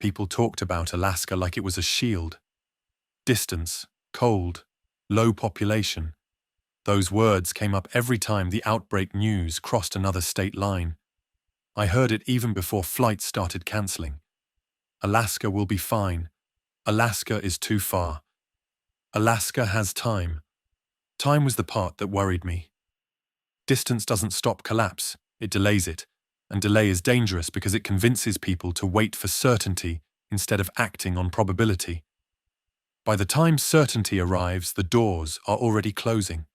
People talked about Alaska like it was a shield. Distance, cold, low population. Those words came up every time the Outbreak news crossed another state line. I heard it even before flights started cancelling. Alaska will be fine. Alaska is too far. Alaska has time. Time was the part that worried me. Distance doesn't stop collapse, it delays it. And delay is dangerous because it convinces people to wait for certainty instead of acting on probability. By the time certainty arrives, the doors are already closing.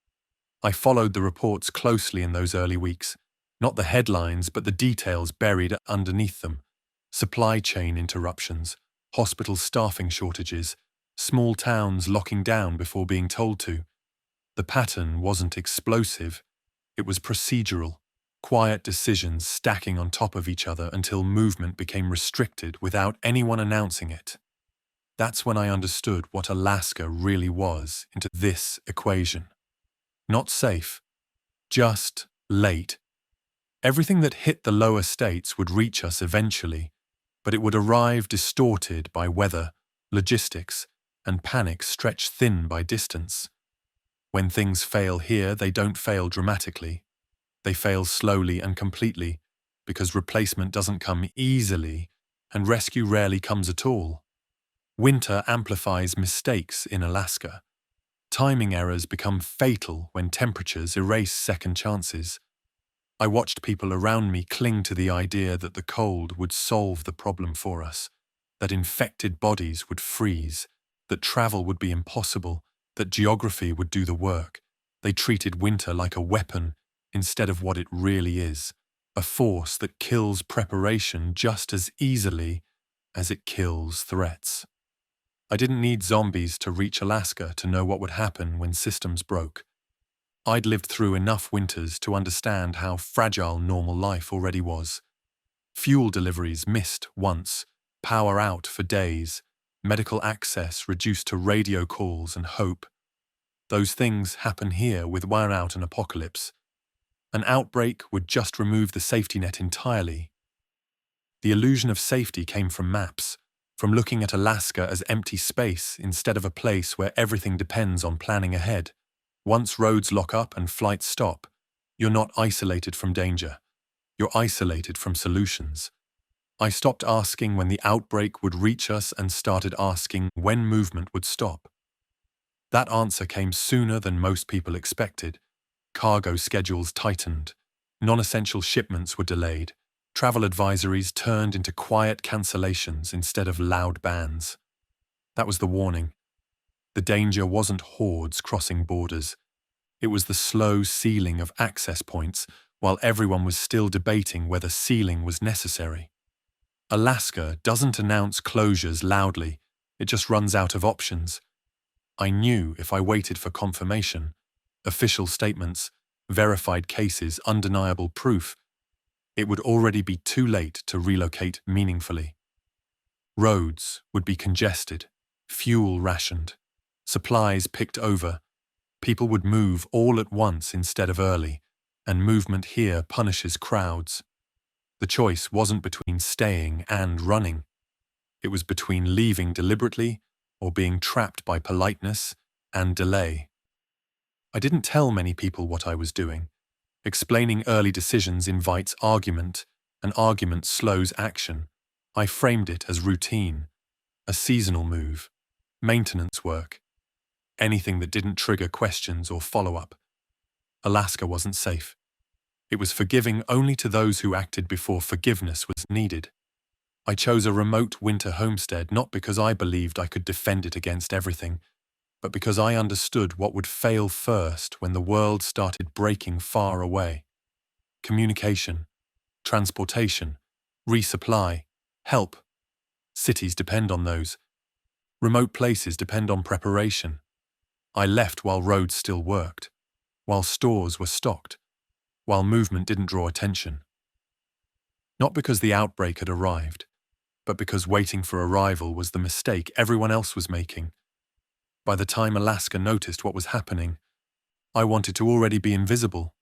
I followed the reports closely in those early weeks, not the headlines but the details buried underneath them. Supply chain interruptions, hospital staffing shortages, small towns locking down before being told to. The pattern wasn't explosive, it was procedural. Quiet decisions stacking on top of each other until movement became restricted without anyone announcing it. That's when I understood what Alaska really was into this equation. Not safe, just late. Everything that hit the lower states would reach us eventually, but it would arrive distorted by weather, logistics, and panic stretched thin by distance. When things fail here, they don't fail dramatically. They fail slowly and completely, because replacement doesn't come easily, and rescue rarely comes at all. Winter amplifies mistakes in Alaska. Timing errors become fatal when temperatures erase second chances. I watched people around me cling to the idea that the cold would solve the problem for us, that infected bodies would freeze, that travel would be impossible, that geography would do the work. They treated winter like a weapon instead of what it really is, a force that kills preparation just as easily as it kills threats. I didn't need zombies to reach Alaska to know what would happen when systems broke. I'd lived through enough winters to understand how fragile normal life already was. Fuel deliveries missed once, power out for days, medical access reduced to radio calls and hope. Those things happen here with one out an apocalypse. An outbreak would just remove the safety net entirely. The illusion of safety came from maps, from looking at Alaska as empty space instead of a place where everything depends on planning ahead. Once roads lock up and flights stop, you're not isolated from danger. You're isolated from solutions. I stopped asking when the outbreak would reach us and started asking when movement would stop. That answer came sooner than most people expected. Cargo schedules tightened. Non-essential shipments were delayed. Travel advisories turned into quiet cancellations instead of loud bans. That was the warning. The danger wasn't hordes crossing borders. It was the slow sealing of access points while everyone was still debating whether sealing was necessary. Alaska doesn't announce closures loudly. It just runs out of options. I knew if I waited for confirmation, official statements, verified cases, undeniable proof, it would already be too late to relocate meaningfully. Roads would be congested, fuel rationed, supplies picked over. People would move all at once instead of early, and movement here punishes crowds. The choice wasn't between staying and running. It was between leaving deliberately or being trapped by politeness and delay. I didn't tell many people what I was doing. Explaining early decisions invites argument, and argument slows action. I framed it as routine, a seasonal move, maintenance work, anything that didn't trigger questions or follow-up. Alaska wasn't safe. It was forgiving only to those who acted before forgiveness was needed. I chose a remote winter homestead not because I believed I could defend it against everything, but because I understood what would fail first when the world started breaking far away. Communication, transportation, resupply, help. Cities depend on those. Remote places depend on preparation. I left while roads still worked, while stores were stocked, while movement didn't draw attention. Not because the outbreak had arrived, but because waiting for arrival was the mistake everyone else was making. By the time Alaska noticed what was happening, I wanted to already be invisible.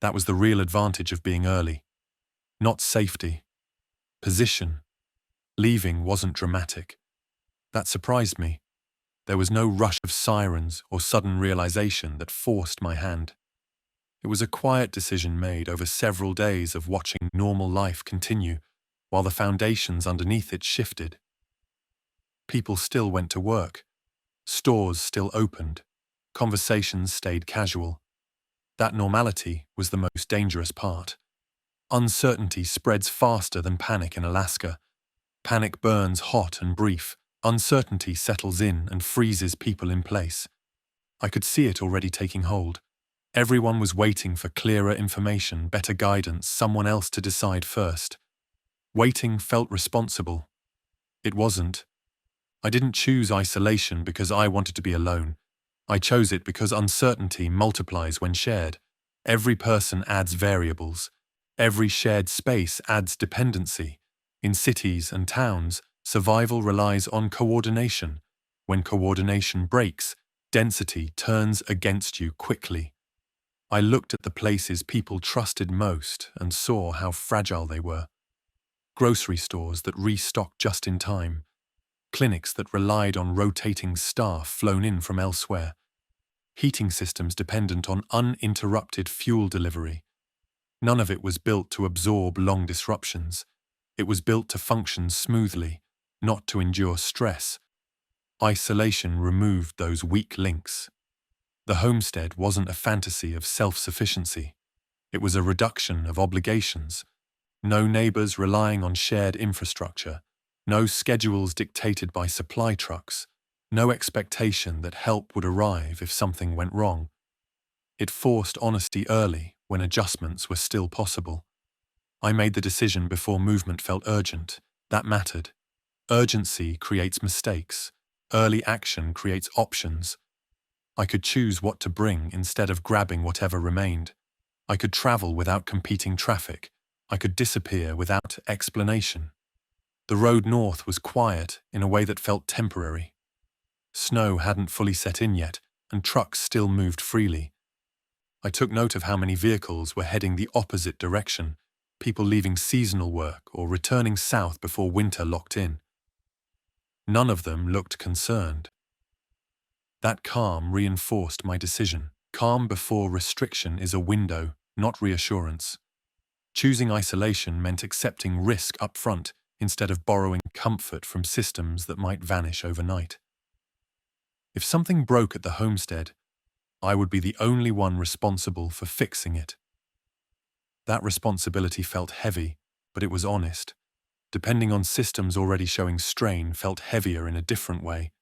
That was the real advantage of being early. Not safety. Position. Leaving wasn't dramatic. That surprised me. There was no rush of sirens or sudden realization that forced my hand. It was a quiet decision made over several days of watching normal life continue while the foundations underneath it shifted. People still went to work. Stores still opened. Conversations stayed casual. That normality was the most dangerous part. Uncertainty spreads faster than panic in Alaska. Panic burns hot and brief. Uncertainty settles in and freezes people in place. I could see it already taking hold. Everyone was waiting for clearer information, better guidance, someone else to decide first. Waiting felt responsible. It wasn't. I didn't choose isolation because I wanted to be alone. I chose it because uncertainty multiplies when shared. Every person adds variables. Every shared space adds dependency. In cities and towns, survival relies on coordination. When coordination breaks, density turns against you quickly. I looked at the places people trusted most and saw how fragile they were. Grocery stores that restocked just in time. Clinics that relied on rotating staff flown in from elsewhere. Heating systems dependent on uninterrupted fuel delivery. None of it was built to absorb long disruptions. It was built to function smoothly, not to endure stress. Isolation removed those weak links. The homestead wasn't a fantasy of self-sufficiency. It was a reduction of obligations. No neighbors relying on shared infrastructure. No schedules dictated by supply trucks. No expectation that help would arrive if something went wrong. It forced honesty early when adjustments were still possible. I made the decision before movement felt urgent. That mattered. Urgency creates mistakes. Early action creates options. I could choose what to bring instead of grabbing whatever remained. I could travel without competing traffic. I could disappear without explanation. The road north was quiet in a way that felt temporary. Snow hadn't fully set in yet, and trucks still moved freely. I took note of how many vehicles were heading the opposite direction, people leaving seasonal work or returning south before winter locked in. None of them looked concerned. That calm reinforced my decision. Calm before restriction is a window, not reassurance. Choosing isolation meant accepting risk up front instead of borrowing comfort from systems that might vanish overnight. If something broke at the homestead, I would be the only one responsible for fixing it. That responsibility felt heavy, but it was honest. Depending on systems already showing strain felt heavier in a different way.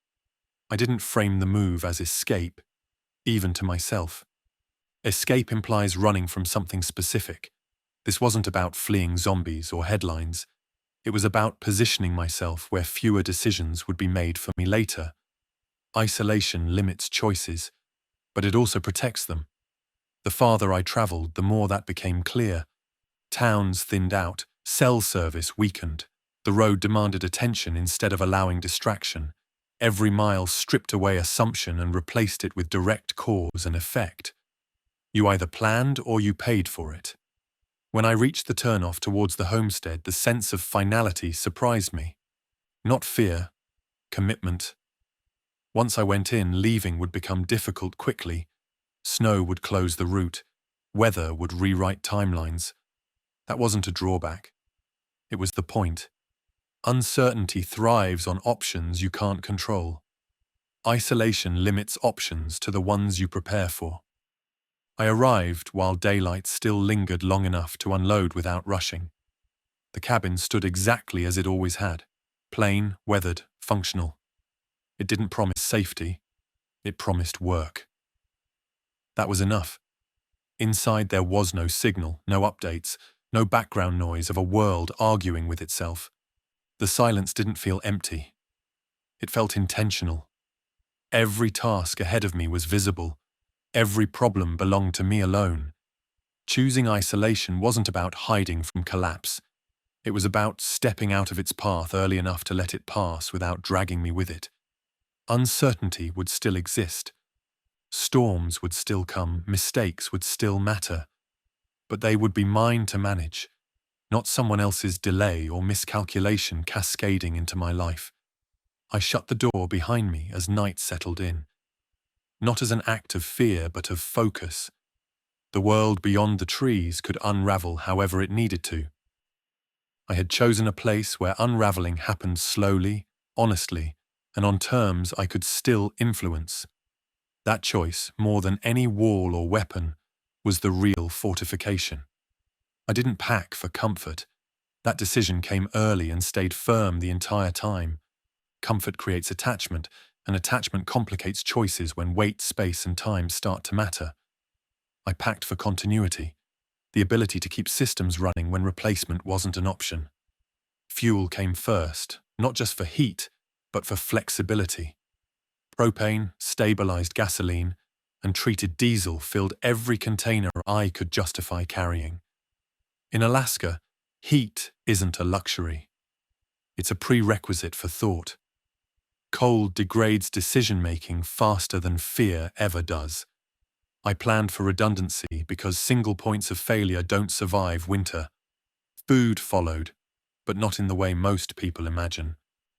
I didn't frame the move as escape, even to myself. Escape implies running from something specific. This wasn't about fleeing zombies or headlines. It was about positioning myself where fewer decisions would be made for me later. Isolation limits choices, but it also protects them. The farther I traveled, the more that became clear. Towns thinned out, cell service weakened. The road demanded attention instead of allowing distraction. Every mile stripped away assumption and replaced it with direct cause and effect. You either planned or you paid for it. When I reached the turnoff towards the homestead, the sense of finality surprised me. Not fear, commitment. Once I went in, leaving would become difficult quickly. Snow would close the route. Weather would rewrite timelines. That wasn't a drawback. It was the point. Uncertainty thrives on options you can't control. Isolation limits options to the ones you prepare for. I arrived while daylight still lingered long enough to unload without rushing. The cabin stood exactly as it always had. Plain, weathered, functional. It didn't promise safety. It promised work. That was enough. Inside there was no signal, no updates, no background noise of a world arguing with itself. The silence didn't feel empty. It felt intentional. Every task ahead of me was visible. Every problem belonged to me alone. Choosing isolation wasn't about hiding from collapse. It was about stepping out of its path early enough to let it pass without dragging me with it. Uncertainty would still exist. Storms would still come, mistakes would still matter. But they would be mine to manage, not someone else's delay or miscalculation cascading into my life. I shut the door behind me as night settled in, not as an act of fear but of focus. The world beyond the trees could unravel however it needed to. I had chosen a place where unraveling happened slowly, honestly, and on terms I could still influence. That choice, more than any wall or weapon, was the real fortification. I didn't pack for comfort. That decision came early and stayed firm the entire time. Comfort creates attachment, and attachment complicates choices when weight, space, and time start to matter. I packed for continuity, the ability to keep systems running when replacement wasn't an option. Fuel came first, not just for heat, but for flexibility. Propane, stabilized gasoline, and treated diesel filled every container I could justify carrying. In Alaska, heat isn't a luxury. It's a prerequisite for thought. Cold degrades decision-making faster than fear ever does. I planned for redundancy because single points of failure don't survive winter. Food followed, but not in the way most people imagine.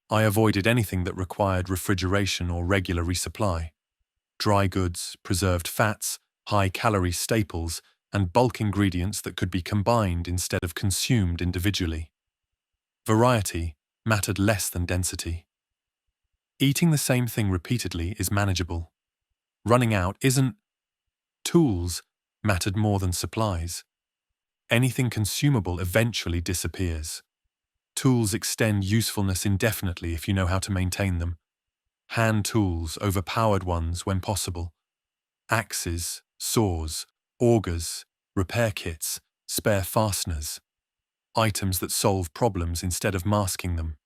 I avoided anything that required refrigeration or regular resupply. Dry goods, preserved fats, high-calorie staples, and bulk ingredients that could be combined instead of consumed individually. Variety mattered less than density. Eating the same thing repeatedly is manageable. Running out isn't. Tools mattered more than supplies. Anything consumable eventually disappears. Tools extend usefulness indefinitely if you know how to maintain them. Hand tools overpowered ones when possible. Axes, saws, augers, repair kits, spare fasteners. Items that solve problems instead of masking them.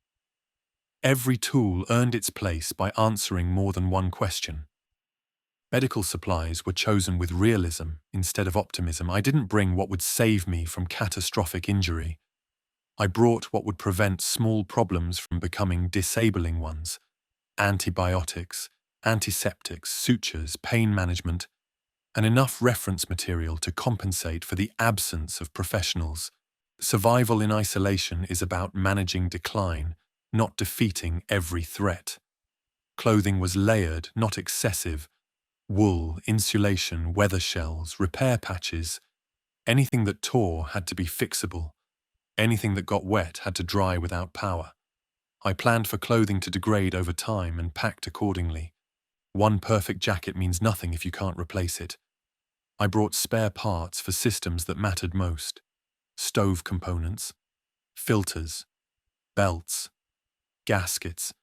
Every tool earned its place by answering more than one question. Medical supplies were chosen with realism instead of optimism. I didn't bring what would save me from catastrophic injury. I brought what would prevent small problems from becoming disabling ones. Antibiotics, antiseptics, sutures, pain management, and enough reference material to compensate for the absence of professionals. Survival in isolation is about managing decline, not defeating every threat. Clothing was layered, not excessive. Wool, insulation, weather shells, repair patches. Anything that tore had to be fixable. Anything that got wet had to dry without power. I planned for clothing to degrade over time and packed accordingly. One perfect jacket means nothing if you can't replace it. I brought spare parts for systems that mattered most. Stove components, filters, belts, gaskets,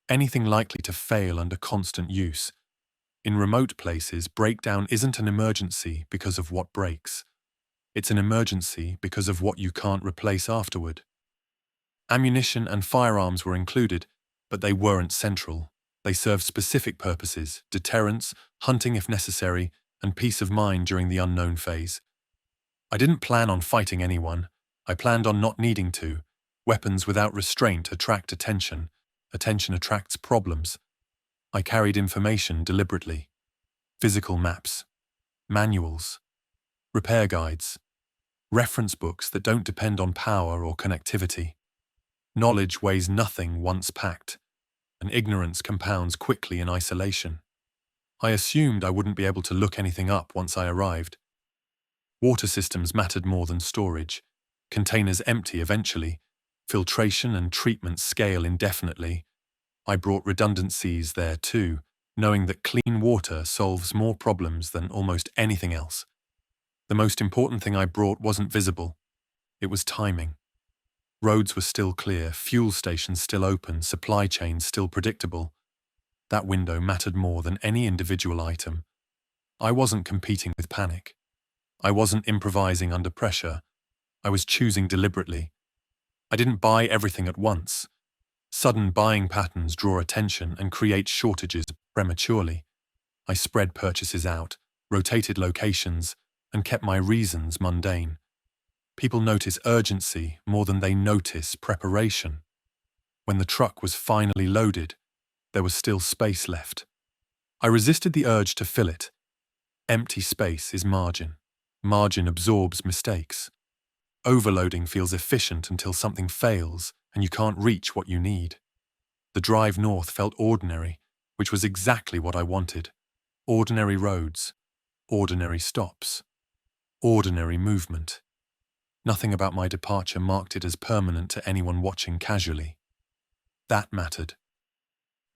anything likely to fail under constant use. In remote places, breakdown isn't an emergency because of what breaks. It's an emergency because of what you can't replace afterward. Ammunition and firearms were included, but they weren't central. They served specific purposes: deterrence, hunting if necessary, and peace of mind during the unknown phase. I didn't plan on fighting anyone. I planned on not needing to. Weapons without restraint attract attention. Attention attracts problems. I carried information deliberately. Physical maps, manuals, repair guides, reference books that don't depend on power or connectivity. Knowledge weighs nothing once packed, and ignorance compounds quickly in isolation. I assumed I wouldn't be able to look anything up once I arrived. Water systems mattered more than storage. Containers empty eventually. Filtration and treatment scale indefinitely. I brought redundancies there too, knowing that clean water solves more problems than almost anything else. The most important thing I brought wasn't visible. It was timing. Roads were still clear, fuel stations still open, supply chains still predictable. That window mattered more than any individual item. I wasn't competing with panic. I wasn't improvising under pressure. I was choosing deliberately. I didn't buy everything at once. Sudden buying patterns draw attention and create shortages prematurely. I spread purchases out, rotated locations, and kept my reasons mundane. People notice urgency more than they notice preparation. When the truck was finally loaded, there was still space left. I resisted the urge to fill it. Empty space is margin. Margin absorbs mistakes. Overloading feels efficient until something fails and you can't reach what you need. The drive north felt ordinary, which was exactly what I wanted. Ordinary roads, ordinary stops, ordinary movement. Nothing about my departure marked it as permanent to anyone watching casually. That mattered.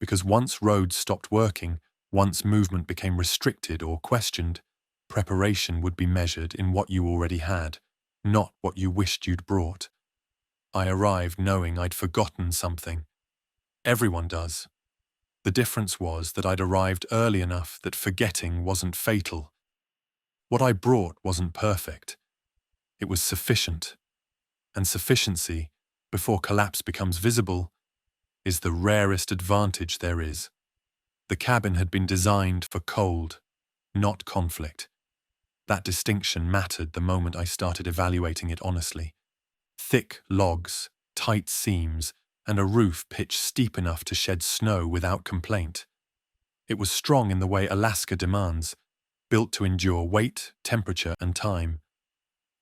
Because once roads stopped working, once movement became restricted or questioned, preparation would be measured in what you already had, not what you wished you'd brought. I arrived knowing I'd forgotten something. Everyone does. The difference was that I'd arrived early enough that forgetting wasn't fatal. What I brought wasn't perfect. It was sufficient. And sufficiency, before collapse becomes visible, is the rarest advantage there is. The cabin had been designed for cold, not conflict. That distinction mattered the moment I started evaluating it honestly. Thick logs, tight seams, and a roof pitched steep enough to shed snow without complaint. It was strong in the way Alaska demands, built to endure weight, temperature, and time.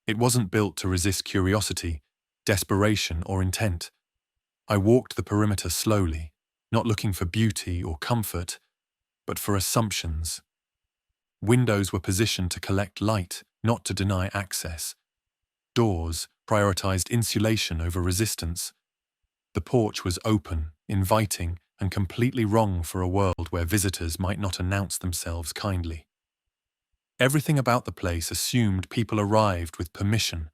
It wasn't built to resist curiosity, desperation, or intent. I walked the perimeter slowly, not looking for beauty or comfort, but for assumptions. Windows were positioned to collect light, not to deny access. Doors prioritized insulation over resistance. The porch was open, inviting, and completely wrong for a world where visitors might not announce themselves kindly. Everything about the place assumed people arrived with permission.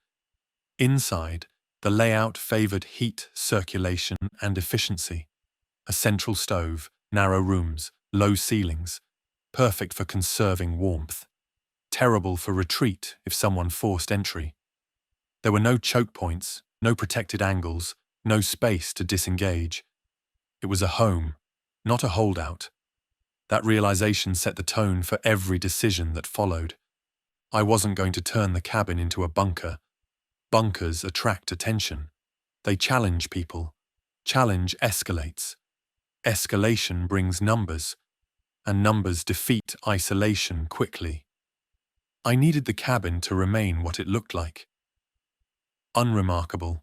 Inside, the layout favored heat, circulation, and efficiency. A central stove, narrow rooms, low ceilings, perfect for conserving warmth. Terrible for retreat if someone forced entry. There were no choke points, no protected angles, no space to disengage. It was a home, not a holdout. That realization set the tone for every decision that followed. I wasn't going to turn the cabin into a bunker. Bunkers attract attention. They challenge people. Challenge escalates. Escalation brings numbers, and numbers defeat isolation quickly. I needed the cabin to remain what it looked like. Unremarkable.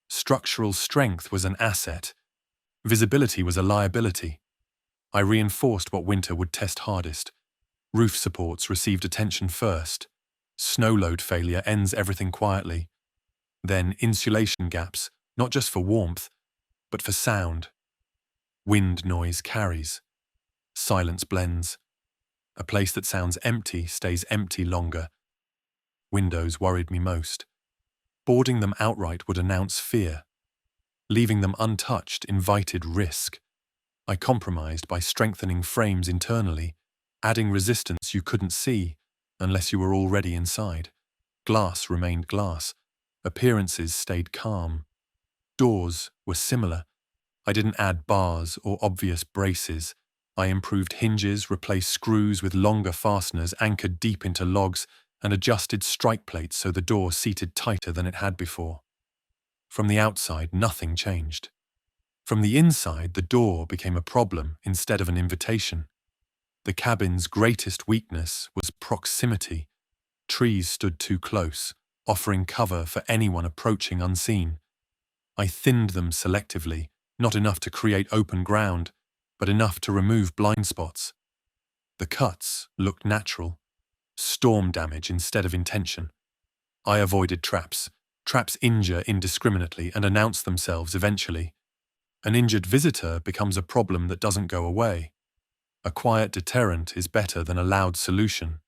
Structural strength was an asset. Visibility was a liability. I reinforced what winter would test hardest. Roof supports received attention first. Snow load failure ends everything quietly. Then insulation gaps, not just for warmth, but for sound. Wind noise carries. Silence blends. A place that sounds empty stays empty longer. Windows worried me most. Boarding them outright would announce fear. Leaving them untouched invited risk. I compromised by strengthening frames internally, adding resistance you couldn't see unless you were already inside. Glass remained glass. Appearances stayed calm. Doors were similar. I didn't add bars or obvious braces. I improved hinges, replaced screws with longer fasteners anchored deep into logs, and adjusted strike plates so the door seated tighter than it had before. From the outside, nothing changed. From the inside, the door became a problem instead of an invitation. The cabin's greatest weakness was proximity. Trees stood too close, offering cover for anyone approaching unseen. I thinned them selectively, not enough to create open ground, but enough to remove blind spots. The cuts looked natural. Storm damage instead of intention. I avoided traps. Traps injure indiscriminately and announce themselves eventually. An injured visitor becomes a problem that doesn't go away. A quiet deterrent is better than a loud solution.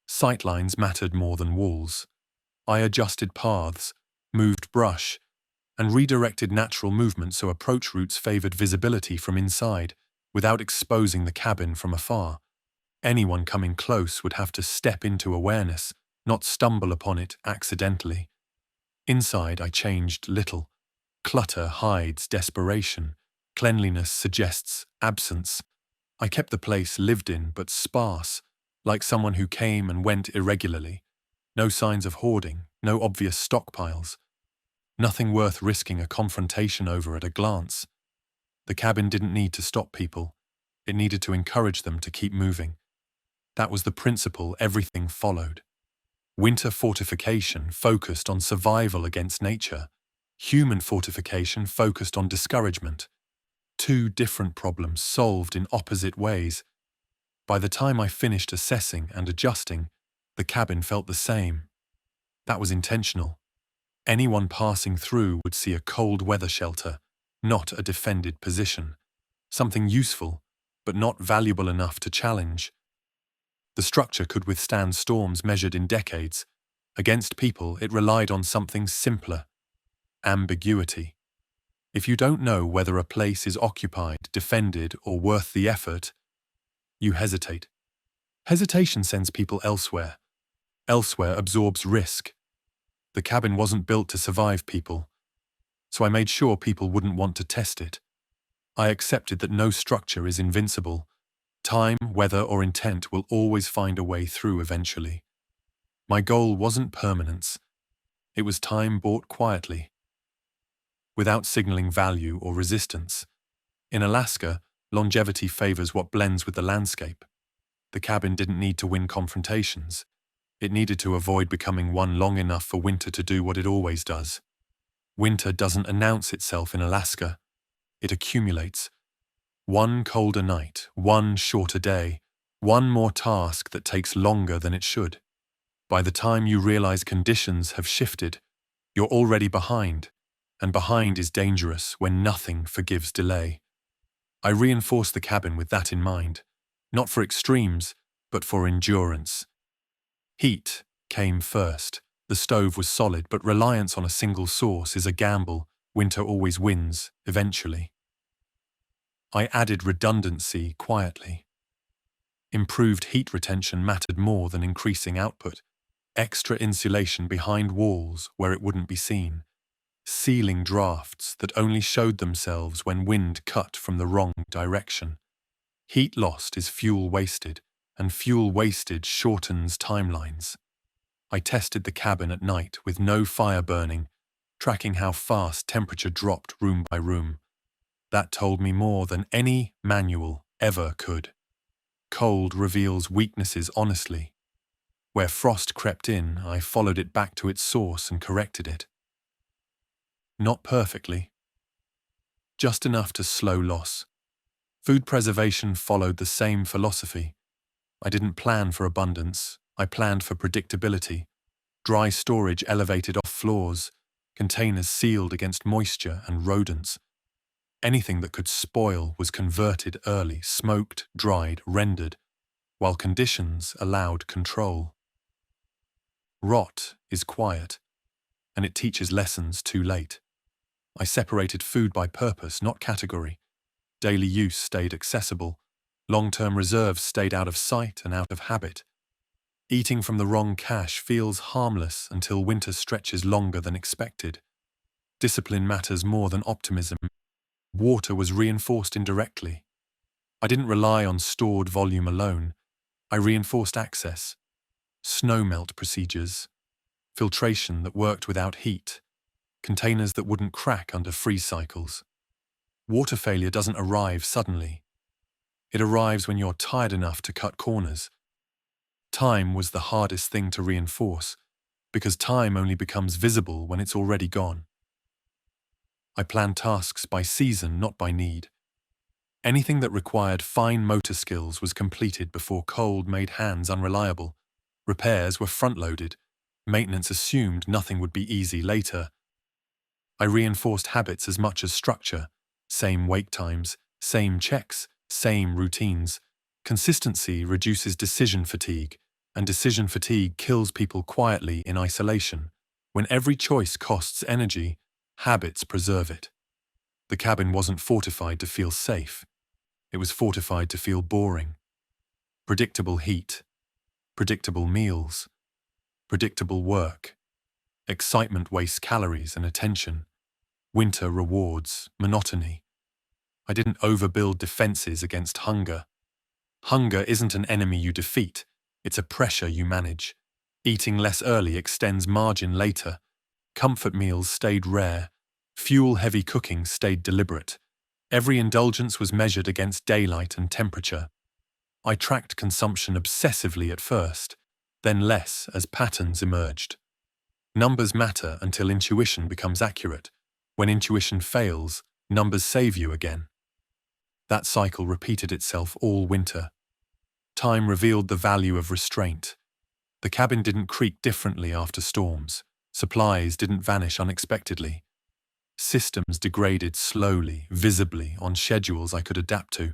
Sightlines mattered more than walls. I adjusted paths, moved brush, and redirected natural movement so approach routes favored visibility from inside, without exposing the cabin from afar. Anyone coming close would have to step into awareness, not stumble upon it accidentally. Inside, I changed little. Clutter hides desperation. Cleanliness suggests absence. I kept the place lived in but sparse, like someone who came and went irregularly. No signs of hoarding, no obvious stockpiles. Nothing worth risking a confrontation over at a glance. The cabin didn't need to stop people. It needed to encourage them to keep moving. That was the principle everything followed. Winter fortification focused on survival against nature. Human fortification focused on discouragement. Two different problems solved in opposite ways. By the time I finished assessing and adjusting, the cabin felt the same. That was intentional. Anyone passing through would see a cold weather shelter, not a defended position. Something useful, but not valuable enough to challenge. The structure could withstand storms measured in decades. Against people, it relied on something simpler: ambiguity. If you don't know whether a place is occupied, defended, or worth the effort, you hesitate. Hesitation sends people elsewhere. Elsewhere absorbs risk. The cabin wasn't built to survive people, so I made sure people wouldn't want to test it. I accepted that no structure is invincible. Time, weather, or intent will always find a way through eventually. My goal wasn't permanence. It was time bought quietly, without signaling value or resistance. In Alaska, longevity favors what blends with the landscape. The cabin didn't need to win confrontations. It needed to avoid becoming one long enough for winter to do what it always does. Winter doesn't announce itself in Alaska. It accumulates. One colder night, one shorter day, one more task that takes longer than it should. By the time you realize conditions have shifted, you're already behind, and behind is dangerous when nothing forgives delay. I reinforced the cabin with that in mind, not for extremes, but for endurance. Heat came first. The stove was solid, but reliance on a single source is a gamble. Winter always wins, eventually. I added redundancy quietly. Improved heat retention mattered more than increasing output. Extra insulation behind walls where it wouldn't be seen. Ceiling drafts that only showed themselves when wind cut from the wrong direction. Heat lost is fuel wasted, and fuel wasted shortens timelines. I tested the cabin at night with no fire burning, tracking how fast temperature dropped room by room. That told me more than any manual ever could. Cold reveals weaknesses honestly. Where frost crept in, I followed it back to its source and corrected it. Not perfectly. Just enough to slow loss. Food preservation followed the same philosophy. I didn't plan for abundance, I planned for predictability. Dry storage elevated off floors, containers sealed against moisture and rodents. Anything that could spoil was converted early, smoked, dried, rendered, while conditions allowed control. Rot is quiet, and it teaches lessons too late. I separated food by purpose, not category. Daily use stayed accessible. Long-term reserves stayed out of sight and out of habit. Eating from the wrong cache feels harmless until winter stretches longer than expected. Discipline matters more than optimism. Water was reinforced indirectly. I didn't rely on stored volume alone. I reinforced access. Snowmelt procedures. Filtration that worked without heat. Containers that wouldn't crack under freeze cycles. Water failure doesn't arrive suddenly. It arrives when you're tired enough to cut corners. Time was the hardest thing to reinforce, because time only becomes visible when it's already gone. I planned tasks by season, not by need. Anything that required fine motor skills was completed before cold made hands unreliable. Repairs were front-loaded. Maintenance assumed nothing would be easy later. I reinforced habits as much as structure. Same wake times, same checks, same routines. Consistency reduces decision fatigue, and decision fatigue kills people quietly in isolation. When every choice costs energy, habits preserve it. The cabin wasn't fortified to feel safe. It was fortified to feel boring. Predictable heat, predictable meals, predictable work. Excitement wastes calories and attention. Winter rewards monotony. I didn't overbuild defenses against hunger. Hunger isn't an enemy you defeat, it's a pressure you manage. Eating less early extends margin later. Comfort meals stayed rare. Fuel-heavy cooking stayed deliberate. Every indulgence was measured against daylight and temperature. I tracked consumption obsessively at first. then less as patterns emerged. Numbers matter until intuition becomes accurate. When intuition fails, numbers save you again. That cycle repeated itself all winter. Time revealed the value of restraint. The cabin didn't creak differently after storms. Supplies didn't vanish unexpectedly. Systems degraded slowly, visibly, on schedules I could adapt to.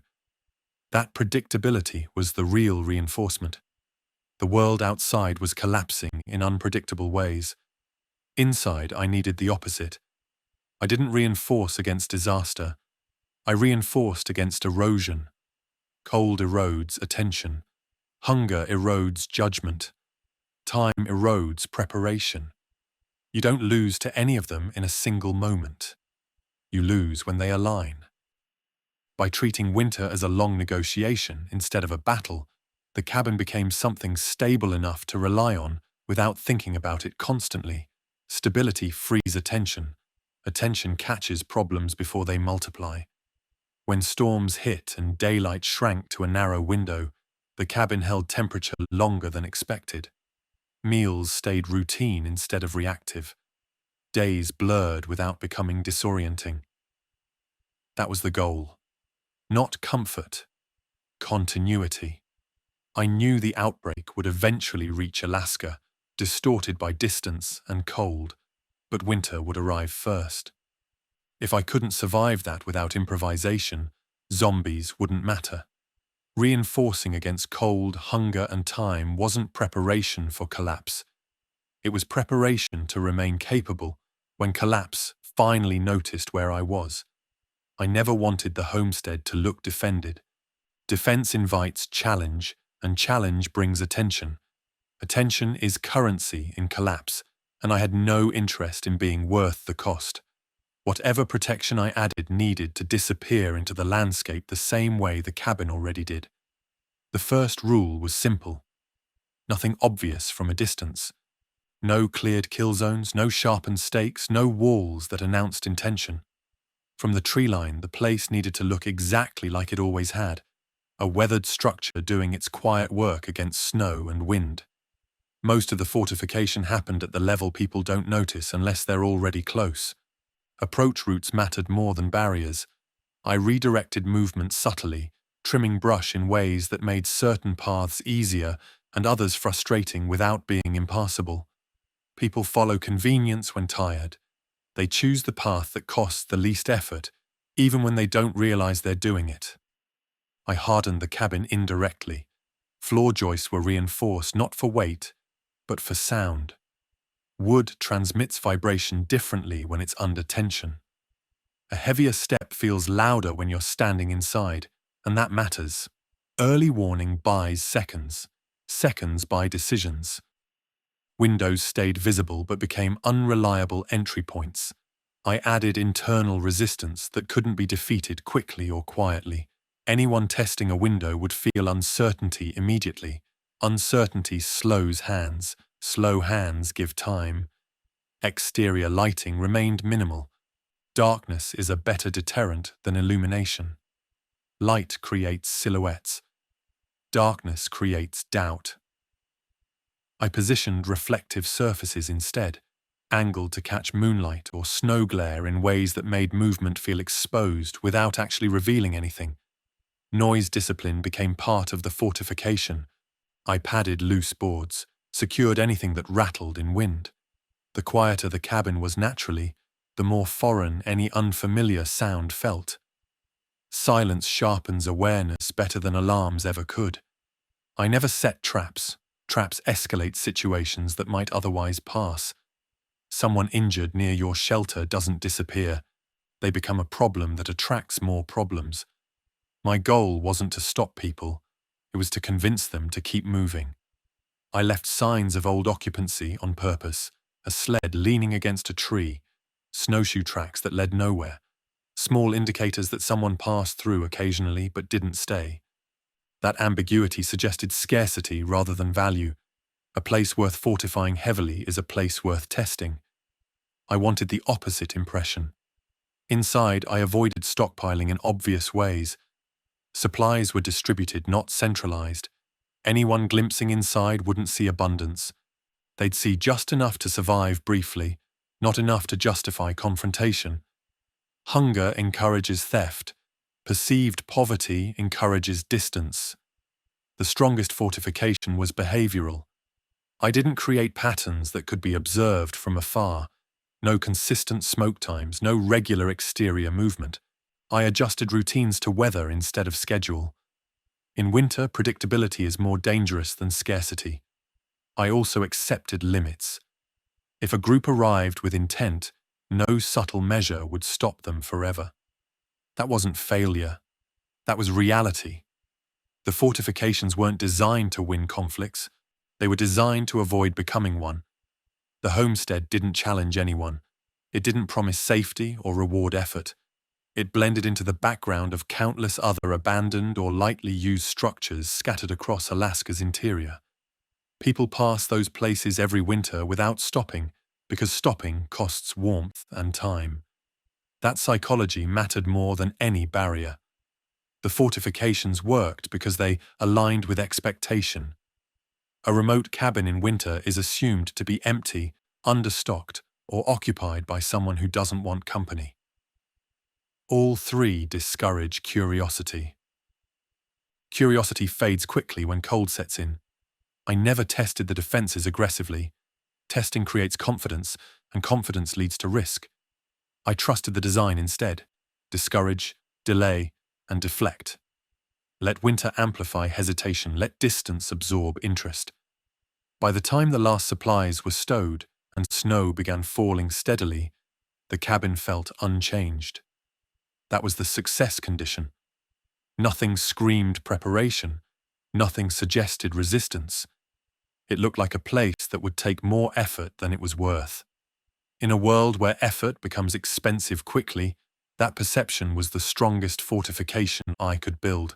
That predictability was the real reinforcement. The world outside was collapsing in unpredictable ways. Inside, I needed the opposite. I didn't reinforce against disaster. I reinforced against erosion. Cold erodes attention. Hunger erodes judgment. Time erodes preparation. You don't lose to any of them in a single moment. You lose when they align. By treating winter as a long negotiation instead of a battle, the cabin became something stable enough to rely on without thinking about it constantly. Stability frees attention. Attention catches problems before they multiply. When storms hit and daylight shrank to a narrow window, the cabin held temperature longer than expected. Meals stayed routine instead of reactive. Days blurred without becoming disorienting. That was the goal. Not comfort, continuity. I knew the outbreak would eventually reach Alaska, distorted by distance and cold, but winter would arrive first. If I couldn't survive that without improvisation, zombies wouldn't matter. Reinforcing against cold, hunger, and time wasn't preparation for collapse. It was preparation to remain capable when collapse finally noticed where I was. I never wanted the homestead to look defended. Defense invites challenge, and challenge brings attention. Attention is currency in collapse, and I had no interest in being worth the cost. Whatever protection I added needed to disappear into the landscape the same way the cabin already did. The first rule was simple. Nothing obvious from a distance. No cleared kill zones, no sharpened stakes, no walls that announced intention. From the tree line, the place needed to look exactly like it always had, a weathered structure doing its quiet work against snow and wind. Most of the fortification happened at the level people don't notice unless they're already close. Approach routes mattered more than barriers. I redirected movement subtly, trimming brush in ways that made certain paths easier and others frustrating without being impassable. People follow convenience when tired. They choose the path that costs the least effort, even when they don't realize they're doing it. I hardened the cabin indirectly. Floor joists were reinforced not for weight, but for sound. Wood transmits vibration differently when it's under tension. A heavier step feels louder when you're standing inside, and that matters. Early warning buys seconds. Seconds buy decisions. Windows stayed visible but became unreliable entry points. I added internal resistance that couldn't be defeated quickly or quietly. Anyone testing a window would feel uncertainty immediately. Uncertainty slows hands. Slow hands give time. Exterior lighting remained minimal. Darkness is a better deterrent than illumination. Light creates silhouettes. Darkness creates doubt. I positioned reflective surfaces instead, angled to catch moonlight or snow glare in ways that made movement feel exposed without actually revealing anything. Noise discipline became part of the fortification. I padded loose boards, secured anything that rattled in wind. The quieter the cabin was naturally, the more foreign any unfamiliar sound felt. Silence sharpens awareness better than alarms ever could. I never set traps. Traps escalate situations that might otherwise pass. Someone injured near your shelter doesn't disappear. They become a problem that attracts more problems. My goal wasn't to stop people. It was to convince them to keep moving. I left signs of old occupancy on purpose, a sled leaning against a tree, snowshoe tracks that led nowhere, small indicators that someone passed through occasionally but didn't stay. That ambiguity suggested scarcity rather than value. A place worth fortifying heavily is a place worth testing. I wanted the opposite impression. Inside, I avoided stockpiling in obvious ways. Supplies were distributed, not centralized. Anyone glimpsing inside wouldn't see abundance. They'd see just enough to survive briefly, not enough to justify confrontation. Hunger encourages theft. Perceived poverty encourages distance. The strongest fortification was behavioral. I didn't create patterns that could be observed from afar. No consistent smoke times, no regular exterior movement. I adjusted routines to weather instead of schedule. In winter, predictability is more dangerous than scarcity. I also accepted limits. If a group arrived with intent, no subtle measure would stop them forever. That wasn't failure. That was reality. The fortifications weren't designed to win conflicts. They were designed to avoid becoming one. The homestead didn't challenge anyone. It didn't promise safety or reward effort. It blended into the background of countless other abandoned or lightly used structures scattered across Alaska's interior. People pass those places every winter without stopping, because stopping costs warmth and time. That psychology mattered more than any barrier. The fortifications worked because they aligned with expectation. A remote cabin in winter is assumed to be empty, understocked, or occupied by someone who doesn't want company. All three discourage curiosity. Curiosity fades quickly when cold sets in. I never tested the defenses aggressively. Testing creates confidence, and confidence leads to risk. I trusted the design instead. Discourage, delay, and deflect. Let winter amplify hesitation, let distance absorb interest. By the time the last supplies were stowed and snow began falling steadily, the cabin felt unchanged. That was the success condition. Nothing screamed preparation. Nothing suggested resistance. It looked like a place that would take more effort than it was worth. In a world where effort becomes expensive quickly, that perception was the strongest fortification I could build.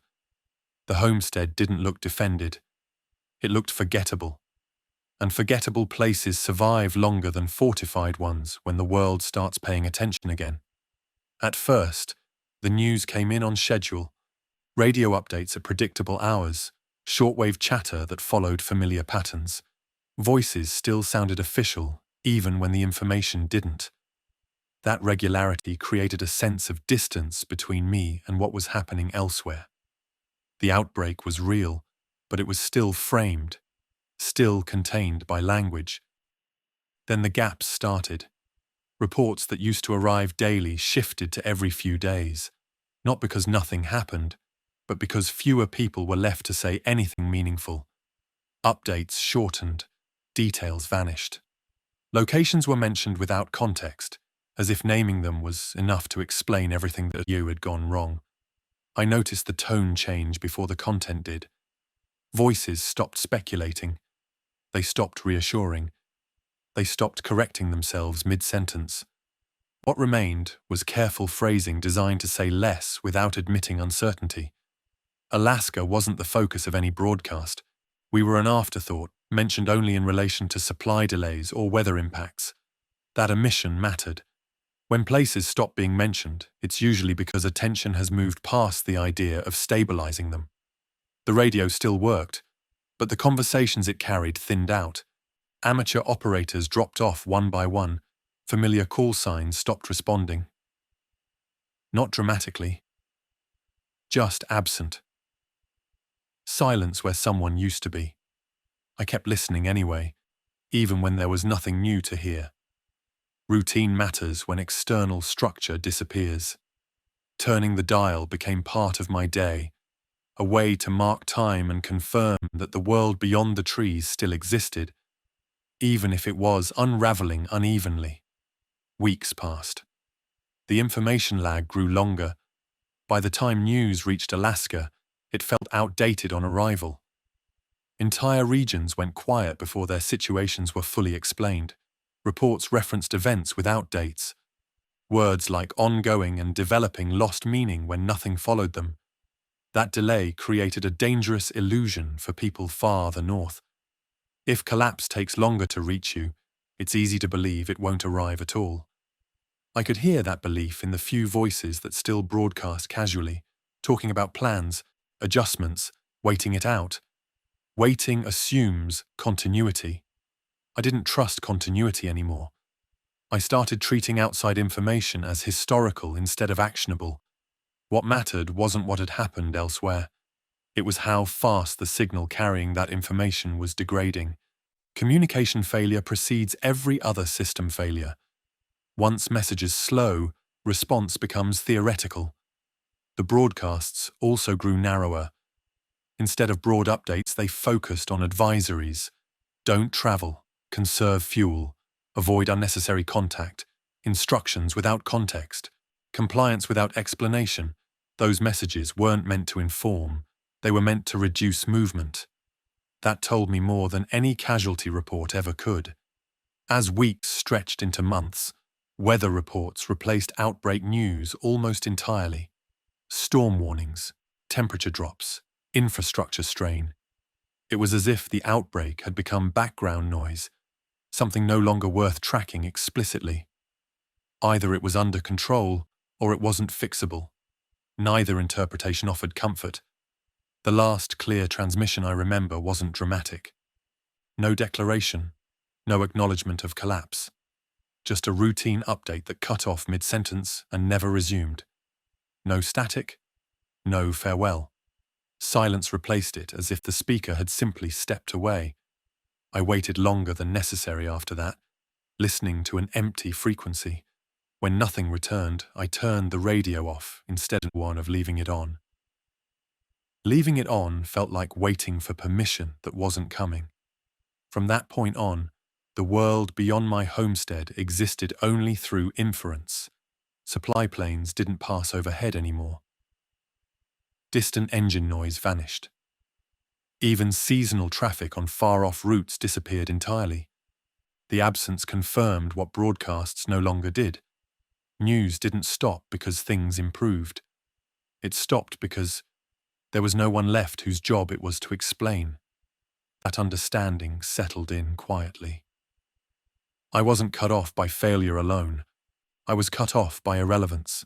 The homestead didn't look defended. It looked forgettable. And forgettable places survive longer than fortified ones when the world starts paying attention again. At first, the news came in on schedule. Radio updates at predictable hours, shortwave chatter that followed familiar patterns. Voices still sounded official, even when the information didn't. That regularity created a sense of distance between me and what was happening elsewhere. The outbreak was real, but it was still framed, still contained by language. Then the gaps started. Reports that used to arrive daily shifted to every few days, not because nothing happened, but because fewer people were left to say anything meaningful. Updates shortened, details vanished. Locations were mentioned without context, as if naming them was enough to explain everything that had gone wrong. I noticed the tone change before the content did. Voices stopped speculating. They stopped reassuring. They stopped correcting themselves mid-sentence. What remained was careful phrasing designed to say less without admitting uncertainty. Alaska wasn't the focus of any broadcast. We were an afterthought, mentioned only in relation to supply delays or weather impacts. That omission mattered. When places stop being mentioned, it's usually because attention has moved past the idea of stabilizing them. The radio still worked, but the conversations it carried thinned out. Amateur operators dropped off one by one. Familiar call signs stopped responding. Not dramatically, just absent. Silence where someone used to be. I kept listening anyway, even when there was nothing new to hear. Routine matters when external structure disappears. Turning the dial became part of my day, a way to mark time and confirm that the world beyond the trees still existed, even if it was unraveling unevenly. Weeks passed. The information lag grew longer. By the time news reached Alaska, it felt outdated on arrival. Entire regions went quiet before their situations were fully explained. Reports referenced events without dates. Words like ongoing and developing lost meaning when nothing followed them. That delay created a dangerous illusion for people farther north. If collapse takes longer to reach you, it's easy to believe it won't arrive at all. I could hear that belief in the few voices that still broadcast casually, talking about plans, adjustments, waiting it out. Waiting assumes continuity. I didn't trust continuity anymore. I started treating outside information as historical instead of actionable. What mattered wasn't what had happened elsewhere. It was how fast the signal carrying that information was degrading. Communication failure precedes every other system failure. Once messages slow, response becomes theoretical. The broadcasts also grew narrower. Instead of broad updates, they focused on advisories. Don't travel, conserve fuel, avoid unnecessary contact, instructions without context, compliance without explanation. Those messages weren't meant to inform, they were meant to reduce movement. That told me more than any casualty report ever could. As weeks stretched into months, weather reports replaced outbreak news almost entirely. Storm warnings, temperature drops, infrastructure strain. It was as if the outbreak had become background noise, something no longer worth tracking explicitly. Either it was under control or it wasn't fixable. Neither interpretation offered comfort. The last clear transmission I remember wasn't dramatic. No declaration, no acknowledgement of collapse. Just a routine update that cut off mid-sentence and never resumed. No static, no farewell. Silence replaced it as if the speaker had simply stepped away. I waited longer than necessary after that, listening to an empty frequency. When nothing returned, I turned the radio off instead of one of leaving it on. Leaving it on felt like waiting for permission that wasn't coming. From that point on, the world beyond my homestead existed only through inference. Supply planes didn't pass overhead anymore. Distant engine noise vanished. Even seasonal traffic on far-off routes disappeared entirely. The absence confirmed what broadcasts no longer did. News didn't stop because things improved. It stopped because there was no one left whose job it was to explain. That understanding settled in quietly. I wasn't cut off by failure alone. I was cut off by irrelevance.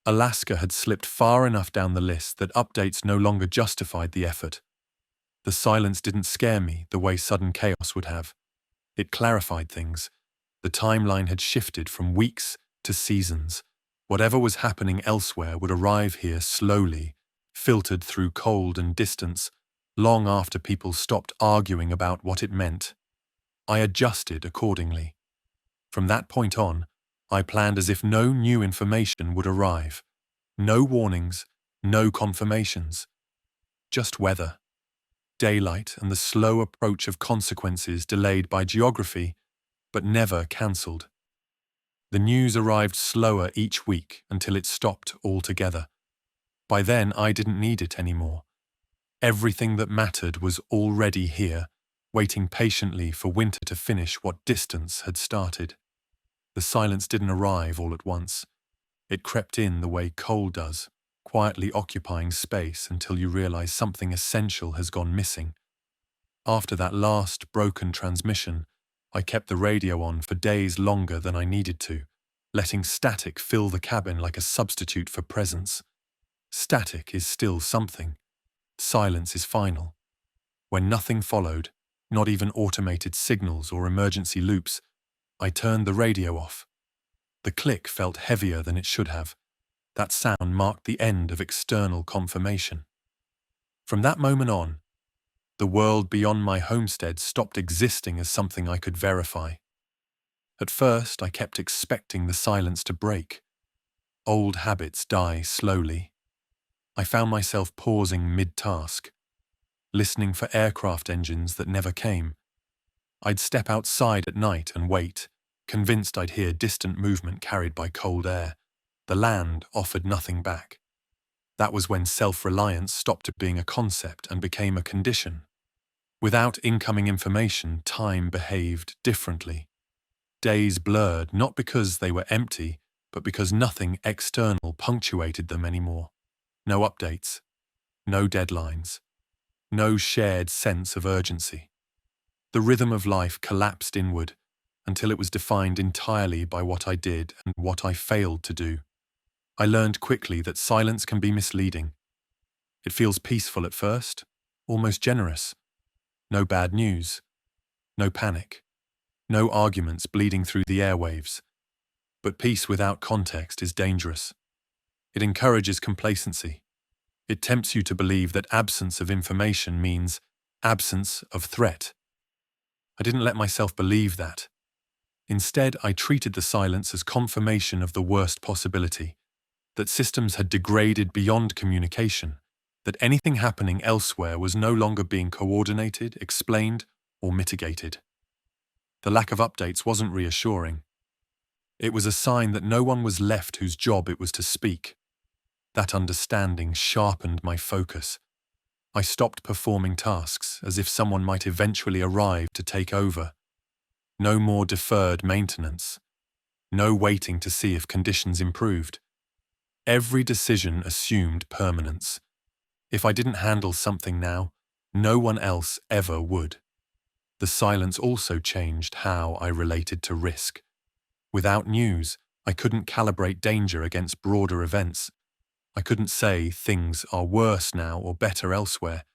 Alaska had slipped far enough down the list that updates no longer justified the effort. The silence didn't scare me the way sudden chaos would have. It clarified things. The timeline had shifted from weeks to seasons. Whatever was happening elsewhere would arrive here slowly, filtered through cold and distance, long after people stopped arguing about what it meant. I adjusted accordingly. From that point on, I planned as if no new information would arrive. No warnings, no confirmations. Just weather, daylight, and the slow approach of consequences delayed by geography, but never cancelled. The news arrived slower each week until it stopped altogether. By then, I didn't need it anymore. Everything that mattered was already here, waiting patiently for winter to finish what distance had started. The silence didn't arrive all at once. It crept in the way cold does, quietly occupying space until you realize something essential has gone missing. After that last broken transmission, I kept the radio on for days longer than I needed to, letting static fill the cabin like a substitute for presence. Static is still something. Silence is final. When nothing followed, not even automated signals or emergency loops, I turned the radio off. The click felt heavier than it should have. That sound marked the end of external confirmation. From that moment on, the world beyond my homestead stopped existing as something I could verify. At first, I kept expecting the silence to break. Old habits die slowly. I found myself pausing mid-task, listening for aircraft engines that never came. I'd step outside at night and wait, convinced I'd hear distant movement carried by cold air. The land offered nothing back. That was when self-reliance stopped being a concept and became a condition. Without incoming information, time behaved differently. Days blurred not because they were empty, but because nothing external punctuated them anymore. No updates, no deadlines, no shared sense of urgency. The rhythm of life collapsed inward until it was defined entirely by what I did and what I failed to do. I learned quickly that silence can be misleading. It feels peaceful at first, almost generous. No bad news. No panic. No arguments bleeding through the airwaves. But peace without context is dangerous. It encourages complacency. It tempts you to believe that absence of information means absence of threat. I didn't let myself believe that. Instead, I treated the silence as confirmation of the worst possibility, that systems had degraded beyond communication, that anything happening elsewhere was no longer being coordinated, explained, or mitigated. The lack of updates wasn't reassuring. It was a sign that no one was left whose job it was to speak. That understanding sharpened my focus. I stopped performing tasks as if someone might eventually arrive to take over. No more deferred maintenance. No waiting to see if conditions improved. Every decision assumed permanence. If I didn't handle something now, no one else ever would. The silence also changed how I related to risk. Without news, I couldn't calibrate danger against broader events. I couldn't say things are worse now or better elsewhere.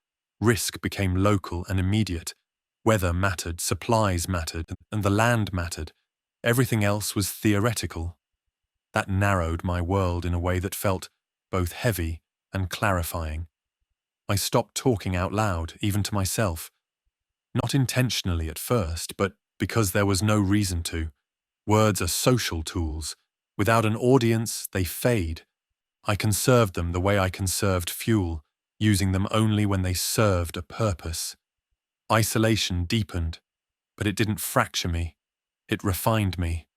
Risk became local and immediate. Weather mattered, supplies mattered, and the land mattered. Everything else was theoretical. That narrowed my world in a way that felt both heavy and clarifying. I stopped talking out loud, even to myself. Not intentionally at first, but because there was no reason to. Words are social tools. Without an audience, they fade. I conserved them the way I conserved fuel, using them only when they served a purpose. Isolation deepened, but it didn't fracture me. It refined me.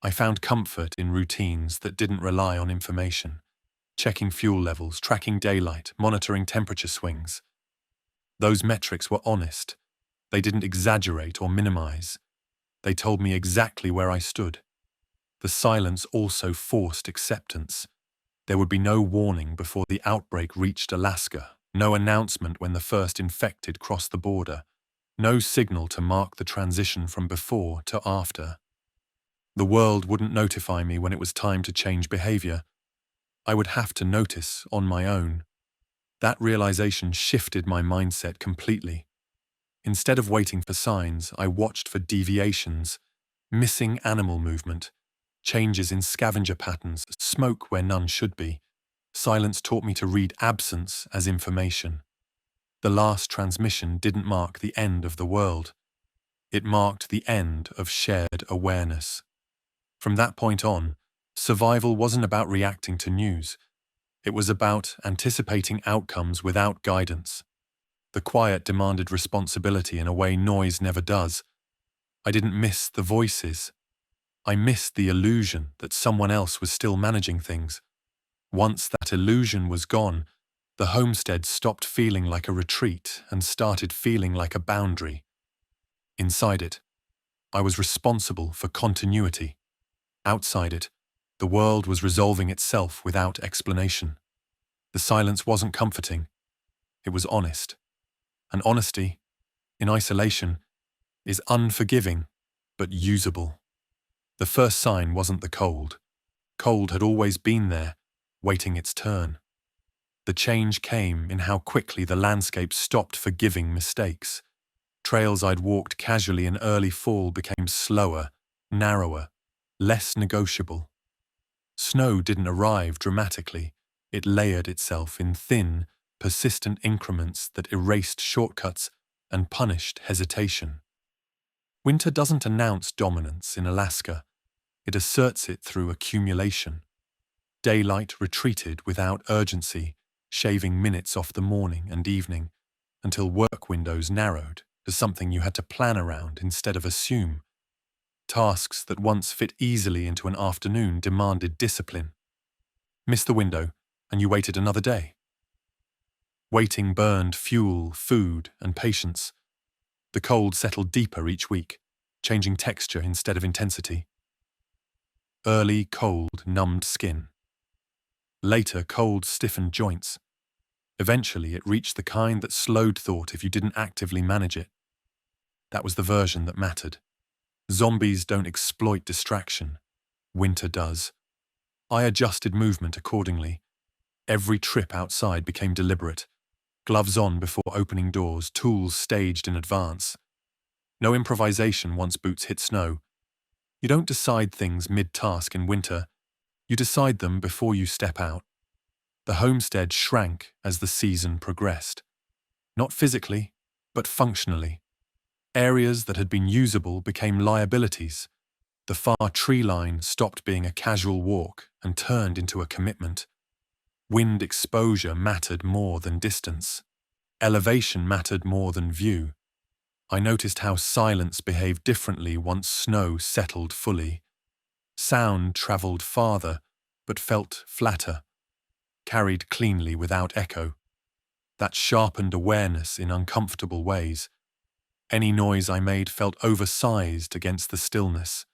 I found comfort in routines that didn't rely on information. Checking fuel levels, tracking daylight, monitoring temperature swings. Those metrics were honest. They didn't exaggerate or minimize. They told me exactly where I stood. The silence also forced acceptance. There would be no warning before the outbreak reached Alaska, no announcement when the first infected crossed the border, no signal to mark the transition from before to after. The world wouldn't notify me when it was time to change behavior. I would have to notice on my own. That realization shifted my mindset completely. Instead of waiting for signs, I watched for deviations, missing animal movement, changes in scavenger patterns, smoke where none should be. Silence taught me to read absence as information. The last transmission didn't mark the end of the world. It marked the end of shared awareness. From that point on, survival wasn't about reacting to news. It was about anticipating outcomes without guidance. The quiet demanded responsibility in a way noise never does. I didn't miss the voices. I missed the illusion that someone else was still managing things. Once that illusion was gone, the homestead stopped feeling like a retreat and started feeling like a boundary. Inside it, I was responsible for continuity. Outside it, the world was resolving itself without explanation. The silence wasn't comforting. It was honest. And honesty, in isolation, is unforgiving, but usable. The first sign wasn't the cold. Cold had always been there, waiting its turn. The change came in how quickly the landscape stopped forgiving mistakes. Trails I'd walked casually in early fall became slower, narrower, less negotiable. Snow didn't arrive dramatically. It layered itself in thin, persistent increments that erased shortcuts and punished hesitation. Winter doesn't announce dominance in Alaska. It asserts it through accumulation. Daylight retreated without urgency, shaving minutes off the morning and evening, until work windows narrowed to something you had to plan around instead of assume. Tasks that once fit easily into an afternoon demanded discipline. Miss the window, and you waited another day. Waiting burned fuel, food, and patience. The cold settled deeper each week, changing texture instead of intensity. Early cold numbed skin. Later cold stiffened joints. Eventually it reached the kind that slowed thought if you didn't actively manage it. That was the version that mattered. Zombies don't exploit distraction. Winter does. I adjusted movement accordingly. Every trip outside became deliberate. Gloves on before opening doors, tools staged in advance. No improvisation once boots hit snow. You don't decide things mid-task in winter, you decide them before you step out. The homestead shrank as the season progressed. Not physically, but functionally. Areas that had been usable became liabilities. The far tree line stopped being a casual walk and turned into a commitment. Wind exposure mattered more than distance. Elevation mattered more than view. I noticed how silence behaved differently once snow settled fully. Sound travelled farther, but felt flatter, carried cleanly without echo. That sharpened awareness in uncomfortable ways. Any noise I made felt oversized against the stillness.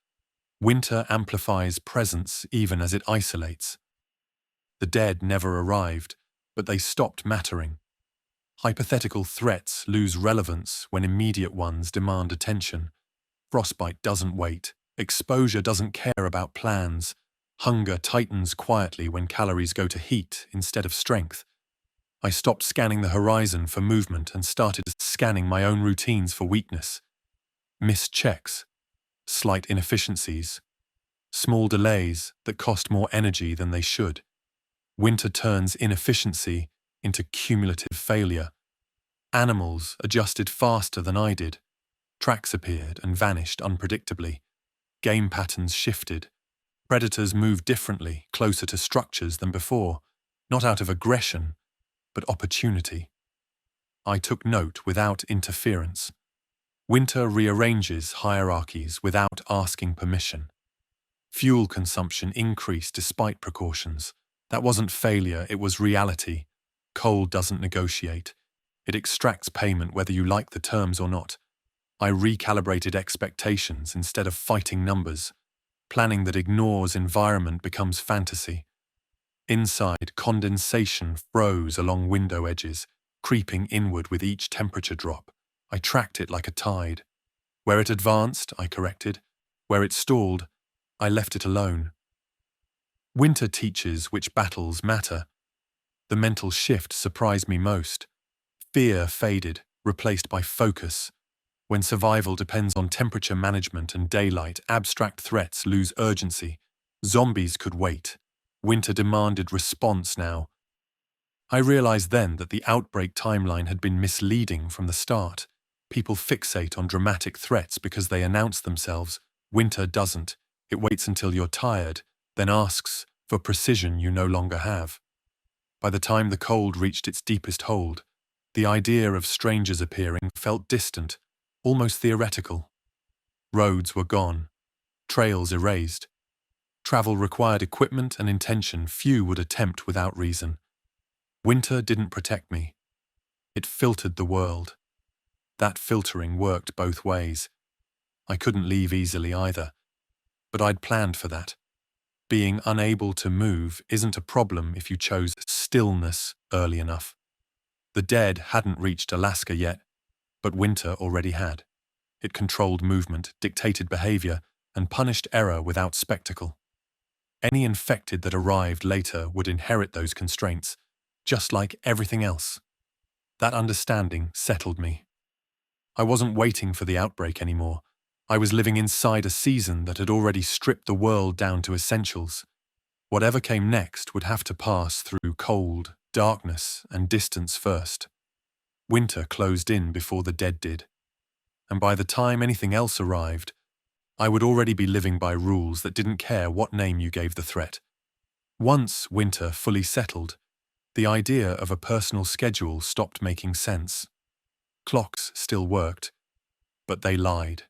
Winter amplifies presence even as it isolates. The dead never arrived, but they stopped mattering. Hypothetical threats lose relevance when immediate ones demand attention. Frostbite doesn't wait. Exposure doesn't care about plans. Hunger tightens quietly when calories go to heat instead of strength. I stopped scanning the horizon for movement and started scanning my own routines for weakness. Missed checks, slight inefficiencies, small delays that cost more energy than they should. Winter turns inefficiency into cumulative failure. Animals adjusted faster than I did. Tracks appeared and vanished unpredictably. Game patterns shifted. Predators moved differently, closer to structures than before, not out of aggression, but opportunity. I took note without interference. Winter rearranges hierarchies without asking permission. Fuel consumption increased despite precautions. That wasn't failure, it was reality. Cold doesn't negotiate. It extracts payment whether you like the terms or not. I recalibrated expectations instead of fighting numbers. Planning that ignores environment becomes fantasy. Inside, condensation froze along window edges, creeping inward with each temperature drop. I tracked it like a tide. Where it advanced, I corrected. Where it stalled, I left it alone. Winter teaches which battles matter. The mental shift surprised me most. Fear faded, replaced by focus. When survival depends on temperature management and daylight, abstract threats lose urgency. Zombies could wait. Winter demanded response now. I realized then that the outbreak timeline had been misleading from the start. People fixate on dramatic threats because they announce themselves. Winter doesn't. It waits until you're tired, then asks for precision you no longer have. By the time the cold reached its deepest hold, the idea of strangers appearing felt distant, almost theoretical. Roads were gone, trails erased. Travel required equipment and intention few would attempt without reason. Winter didn't protect me. It filtered the world. That filtering worked both ways. I couldn't leave easily either. But I'd planned for that. Being unable to move isn't a problem if you chose stillness early enough. The dead hadn't reached Alaska yet, but winter already had. It controlled movement, dictated behavior, and punished error without spectacle. Any infected that arrived later would inherit those constraints, just like everything else. That understanding settled me. I wasn't waiting for the outbreak anymore. I was living inside a season that had already stripped the world down to essentials. Whatever came next would have to pass through cold, darkness, and distance first. Winter closed in before the dead did. And by the time anything else arrived, I would already be living by rules that didn't care what name you gave the threat. Once winter fully settled, the idea of a personal schedule stopped making sense. Clocks still worked, but they lied.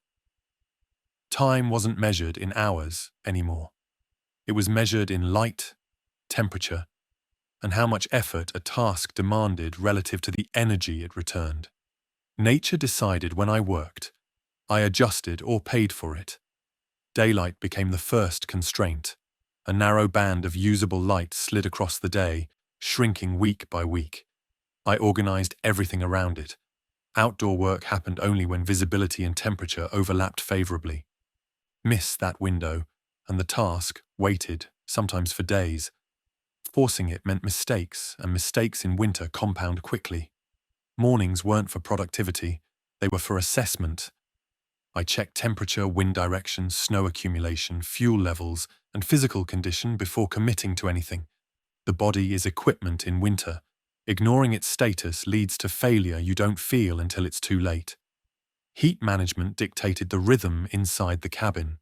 Time wasn't measured in hours anymore. It was measured in light, temperature, and how much effort a task demanded relative to the energy it returned. Nature decided when I worked. I adjusted or paid for it. Daylight became the first constraint. A narrow band of usable light slid across the day, shrinking week by week. I organized everything around it. Outdoor work happened only when visibility and temperature overlapped favorably. Miss that window, and the task waited, sometimes for days. Forcing it meant mistakes, and mistakes in winter compound quickly. Mornings weren't for productivity, they were for assessment. I checked temperature, wind direction, snow accumulation, fuel levels, and physical condition before committing to anything. The body is equipment in winter. Ignoring its status leads to failure you don't feel until it's too late. Heat management dictated the rhythm inside the cabin.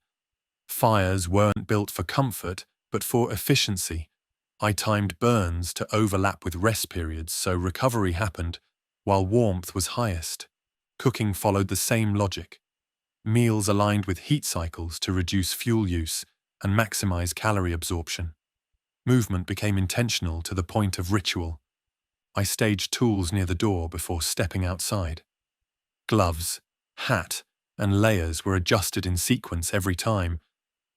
Fires weren't built for comfort, but for efficiency. I timed burns to overlap with rest periods so recovery happened while warmth was highest. Cooking followed the same logic. Meals aligned with heat cycles to reduce fuel use and maximize calorie absorption. Movement became intentional to the point of ritual. I staged tools near the door before stepping outside. Gloves, hat, and layers were adjusted in sequence every time,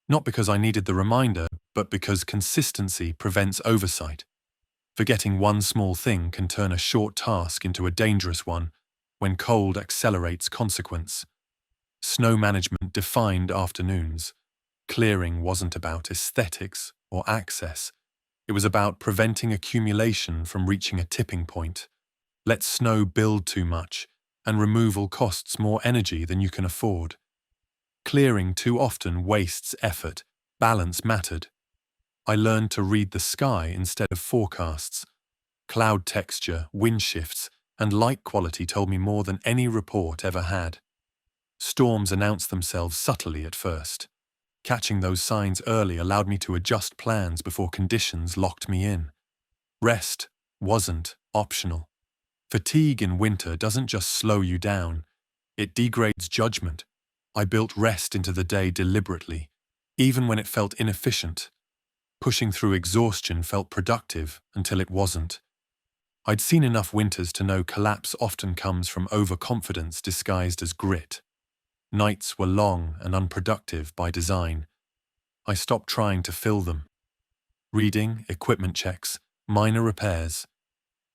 not because I needed the reminder, but because consistency prevents oversight. Forgetting one small thing can turn a short task into a dangerous one when cold accelerates consequence. Snow management defined afternoons. Clearing wasn't about aesthetics or access. It was about preventing accumulation from reaching a tipping point. Let snow build too much, and removal costs more energy than you can afford. Clearing too often wastes effort. Balance mattered. I learned to read the sky instead of forecasts. Cloud texture, wind shifts, and light quality told me more than any report ever had. Storms announced themselves subtly at first. Catching those signs early allowed me to adjust plans before conditions locked me in. Rest wasn't optional. Fatigue in winter doesn't just slow you down, it degrades judgment. I built rest into the day deliberately, even when it felt inefficient. Pushing through exhaustion felt productive until it wasn't. I'd seen enough winters to know collapse often comes from overconfidence disguised as grit. Nights were long and unproductive by design. I stopped trying to fill them. Reading, equipment checks, minor repairs,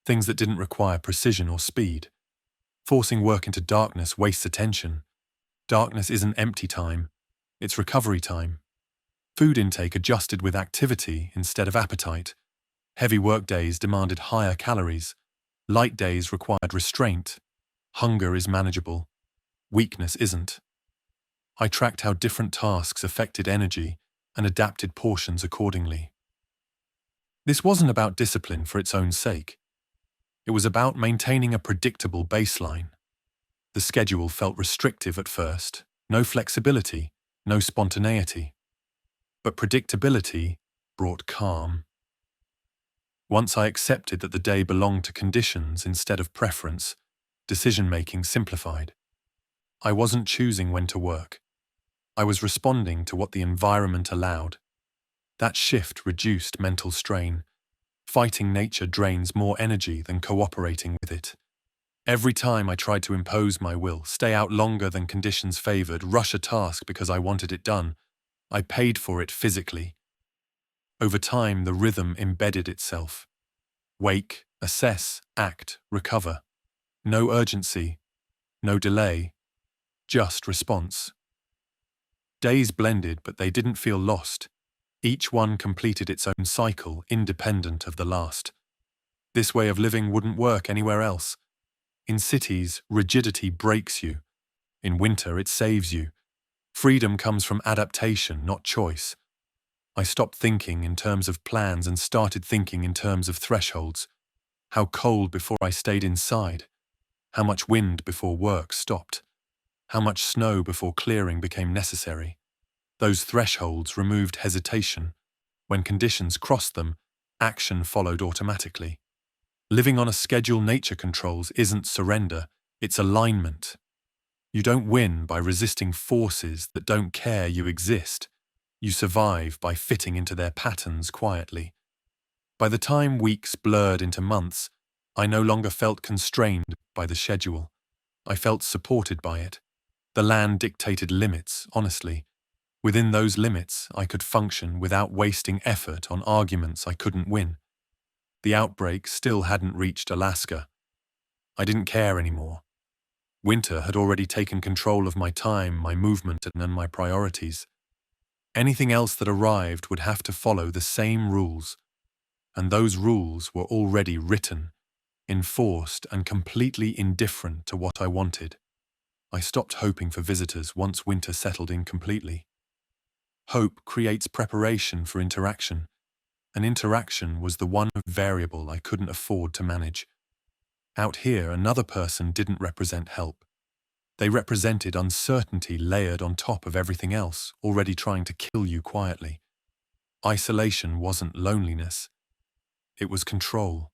things that didn't require precision or speed. Forcing work into darkness wastes attention. Darkness isn't empty time, it's recovery time. Food intake adjusted with activity instead of appetite. Heavy work days demanded higher calories. Light days required restraint. Hunger is manageable. Weakness isn't. I tracked how different tasks affected energy and adapted portions accordingly. This wasn't about discipline for its own sake. It was about maintaining a predictable baseline. The schedule felt restrictive at first, no flexibility, no spontaneity. But predictability brought calm. Once I accepted that the day belonged to conditions instead of preference, decision-making simplified. I wasn't choosing when to work. I was responding to what the environment allowed. That shift reduced mental strain. Fighting nature drains more energy than cooperating with it. Every time I tried to impose my will, stay out longer than conditions favored, rush a task because I wanted it done, I paid for it physically. Over time, the rhythm embedded itself. Wake, assess, act, recover. No urgency, no delay, just response. Days blended, but they didn't feel lost. Each one completed its own cycle, independent of the last. This way of living wouldn't work anywhere else. In cities, rigidity breaks you. In winter, it saves you. Freedom comes from adaptation, not choice. I stopped thinking in terms of plans and started thinking in terms of thresholds. How cold before I stayed inside? How much wind before work stopped? How much snow before clearing became necessary? Those thresholds removed hesitation. When conditions crossed them, action followed automatically. Living on a schedule nature controls isn't surrender, it's alignment. You don't win by resisting forces that don't care you exist. You survive by fitting into their patterns quietly. By the time weeks blurred into months, I no longer felt constrained by the schedule. I felt supported by it. The land dictated limits, honestly. Within those limits, I could function without wasting effort on arguments I couldn't win. The outbreak still hadn't reached Alaska. I didn't care anymore. Winter had already taken control of my time, my movement, and my priorities. Anything else that arrived would have to follow the same rules, and those rules were already written. enforced, and completely indifferent to what I wanted. I stopped hoping for visitors once winter settled in completely. Hope creates preparation for interaction, and interaction was the one variable I couldn't afford to manage. Out here, another person didn't represent help. They represented uncertainty layered on top of everything else, already trying to kill you quietly. Isolation wasn't loneliness. It was control.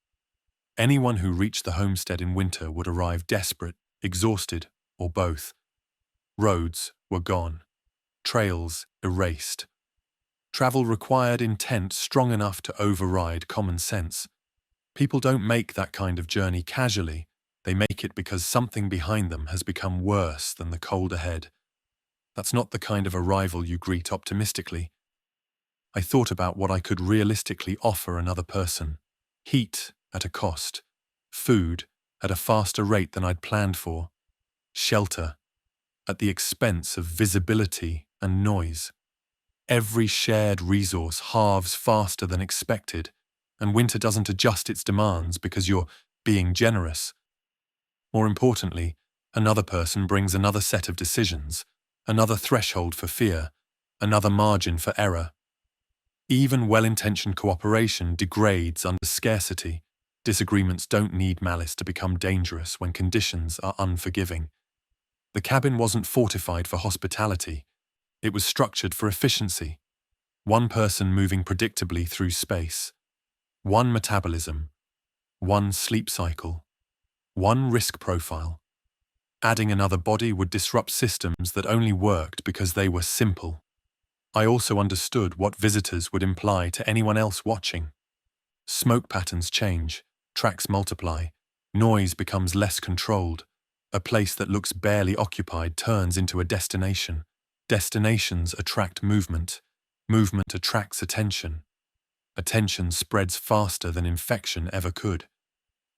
Anyone who reached the homestead in winter would arrive desperate, exhausted, or both. Roads were gone. Trails erased. Travel required intent strong enough to override common sense. People don't make that kind of journey casually. They make it because something behind them has become worse than the cold ahead. That's not the kind of arrival you greet optimistically. I thought about what I could realistically offer another person. Heat at a cost. Food at a faster rate than I'd planned for. Shelter at the expense of visibility and noise. Every shared resource halves faster than expected, and winter doesn't adjust its demands because you're being generous. More importantly, another person brings another set of decisions, another threshold for fear, another margin for error. Even well-intentioned cooperation degrades under scarcity. Disagreements don't need malice to become dangerous when conditions are unforgiving. The cabin wasn't fortified for hospitality. It was structured for efficiency. One person moving predictably through space. One metabolism. One sleep cycle. One risk profile. Adding another body would disrupt systems that only worked because they were simple. I also understood what visitors would imply to anyone else watching. Smoke patterns change, tracks multiply, noise becomes less controlled. A place that looks barely occupied turns into a destination. Destinations attract movement. Movement attracts attention. Attention spreads faster than infection ever could.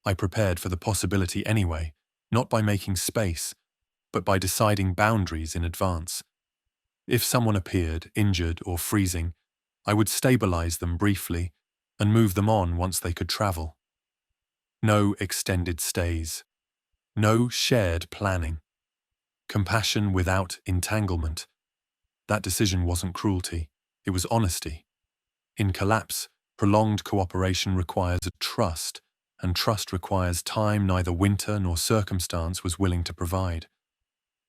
I prepared for the possibility anyway, not by making space, but by deciding boundaries in advance. If someone appeared, injured or freezing, I would stabilize them briefly and move them on once they could travel. No extended stays. No shared planning. Compassion without entanglement. That decision wasn't cruelty, it was honesty. In collapse, prolonged cooperation requires a trust, and trust requires time neither winter nor circumstance was willing to provide.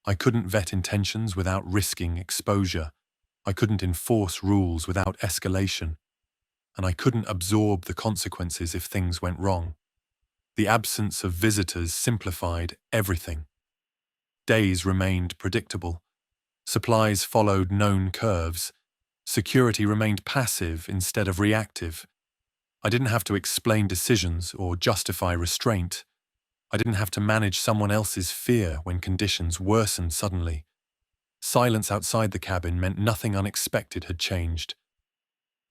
I couldn't vet intentions without risking exposure. I couldn't enforce rules without escalation. And I couldn't absorb the consequences if things went wrong. The absence of visitors simplified everything. Days remained predictable. Supplies followed known curves. Security remained passive instead of reactive. I didn't have to explain decisions or justify restraint. I didn't have to manage someone else's fear when conditions worsened suddenly. Silence outside the cabin meant nothing unexpected had changed.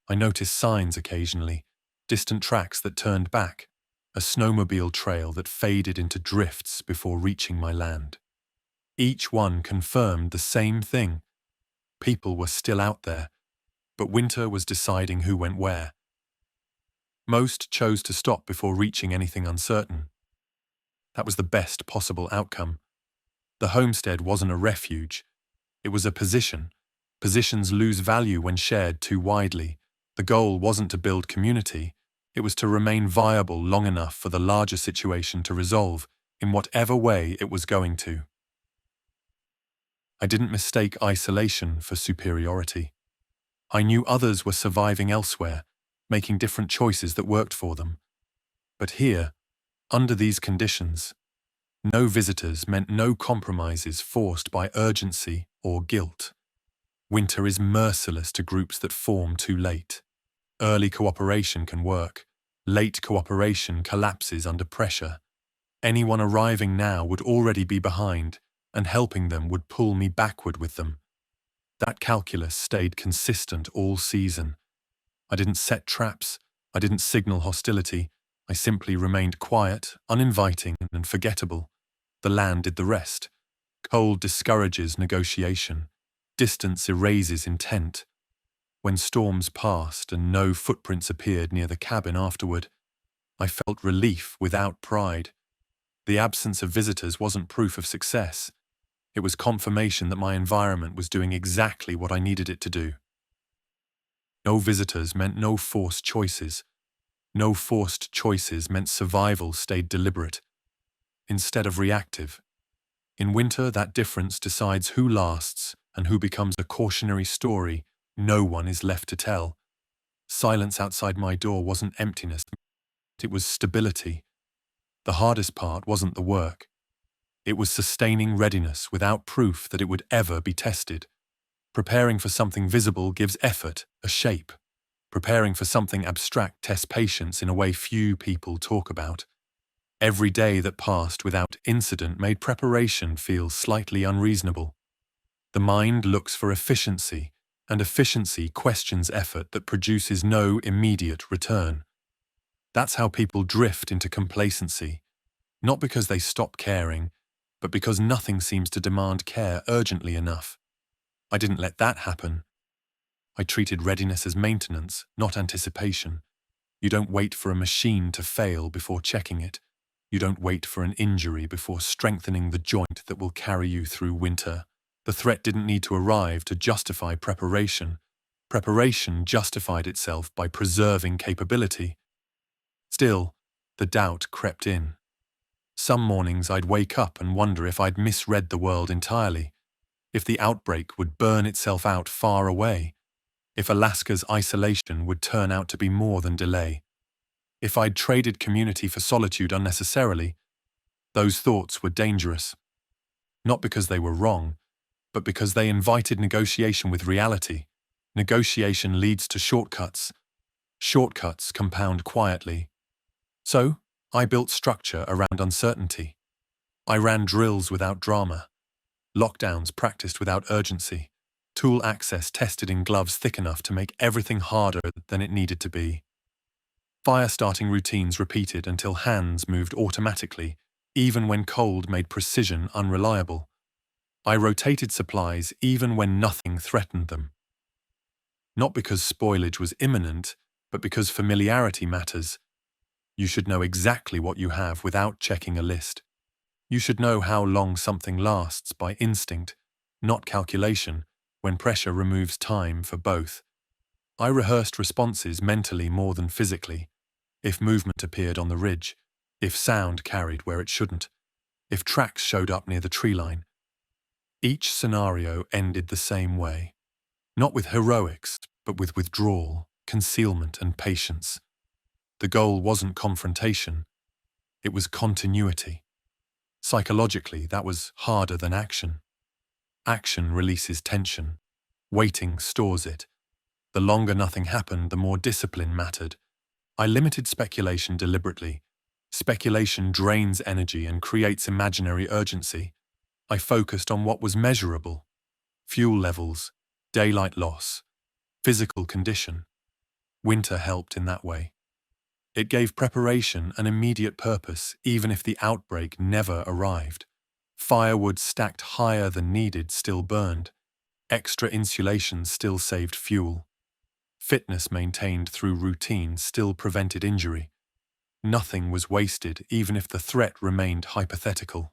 I noticed signs occasionally, distant tracks that turned back, a snowmobile trail that faded into drifts before reaching my land. Each one confirmed the same thing. People were still out there, but winter was deciding who went where. Most chose to stop before reaching anything uncertain. That was the best possible outcome. The homestead wasn't a refuge. It was a position. Positions lose value when shared too widely. The goal wasn't to build community. It was to remain viable long enough for the larger situation to resolve, in whatever way it was going to. I didn't mistake isolation for superiority. I knew others were surviving elsewhere, making different choices that worked for them. But here, under these conditions, no visitors meant no compromises forced by urgency or guilt. Winter is merciless to groups that form too late. Early cooperation can work. Late cooperation collapses under pressure. Anyone arriving now would already be behind, and helping them would pull me backward with them. That calculus stayed consistent all season. I didn't set traps. I didn't signal hostility. I simply remained quiet, uninviting, and forgettable. The land did the rest. Cold discourages negotiation. Distance erases intent. When storms passed and no footprints appeared near the cabin afterward, I felt relief without pride. The absence of visitors wasn't proof of success. It was confirmation that my environment was doing exactly what I needed it to do. No visitors meant no forced choices. No forced choices meant survival stayed deliberate, instead of reactive. In winter, that difference decides who lasts and who becomes a cautionary story no one is left to tell. Silence outside my door wasn't emptiness, it was stability. The hardest part wasn't the work. It was sustaining readiness without proof that it would ever be tested. Preparing for something visible gives effort a shape. Preparing for something abstract tests patience in a way few people talk about. Every day that passed without incident made preparation feel slightly unreasonable. The mind looks for efficiency, and efficiency questions effort that produces no immediate return. That's how people drift into complacency, not because they stop caring, but because nothing seems to demand care urgently enough. I didn't let that happen. I treated readiness as maintenance, not anticipation. You don't wait for a machine to fail before checking it. You don't wait for an injury before strengthening the joint that will carry you through winter. The threat didn't need to arrive to justify preparation. Preparation justified itself by preserving capability. Still, the doubt crept in. Some mornings I'd wake up and wonder if I'd misread the world entirely, if the outbreak would burn itself out far away, if Alaska's isolation would turn out to be more than delay. If I'd traded community for solitude unnecessarily. Those thoughts were dangerous. Not because they were wrong, but because they invited negotiation with reality. Negotiation leads to shortcuts. Shortcuts compound quietly. So, I built structure around uncertainty. I ran drills without drama. Lockdowns practiced without urgency. Tool access tested in gloves thick enough to make everything harder than it needed to be. Fire starting routines repeated until hands moved automatically, even when cold made precision unreliable. I rotated supplies even when nothing threatened them. Not because spoilage was imminent, but because familiarity matters. You should know exactly what you have without checking a list. You should know how long something lasts by instinct, not calculation, when pressure removes time for both. I rehearsed responses mentally more than physically. If movement appeared on the ridge, if sound carried where it shouldn't, if tracks showed up near the tree line. Each scenario ended the same way. Not with heroics, but with withdrawal, concealment, and patience. The goal wasn't confrontation. It was continuity. Psychologically, that was harder than action. Action releases tension. Waiting stores it. The longer nothing happened, the more discipline mattered. I limited speculation deliberately. Speculation drains energy and creates imaginary urgency. I focused on what was measurable. Fuel levels, daylight loss, physical condition. Winter helped in that way. It gave preparation an immediate purpose, even if the outbreak never arrived. Firewood stacked higher than needed still burned. Extra insulation still saved fuel. Fitness maintained through routine still prevented injury. Nothing was wasted, even if the threat remained hypothetical.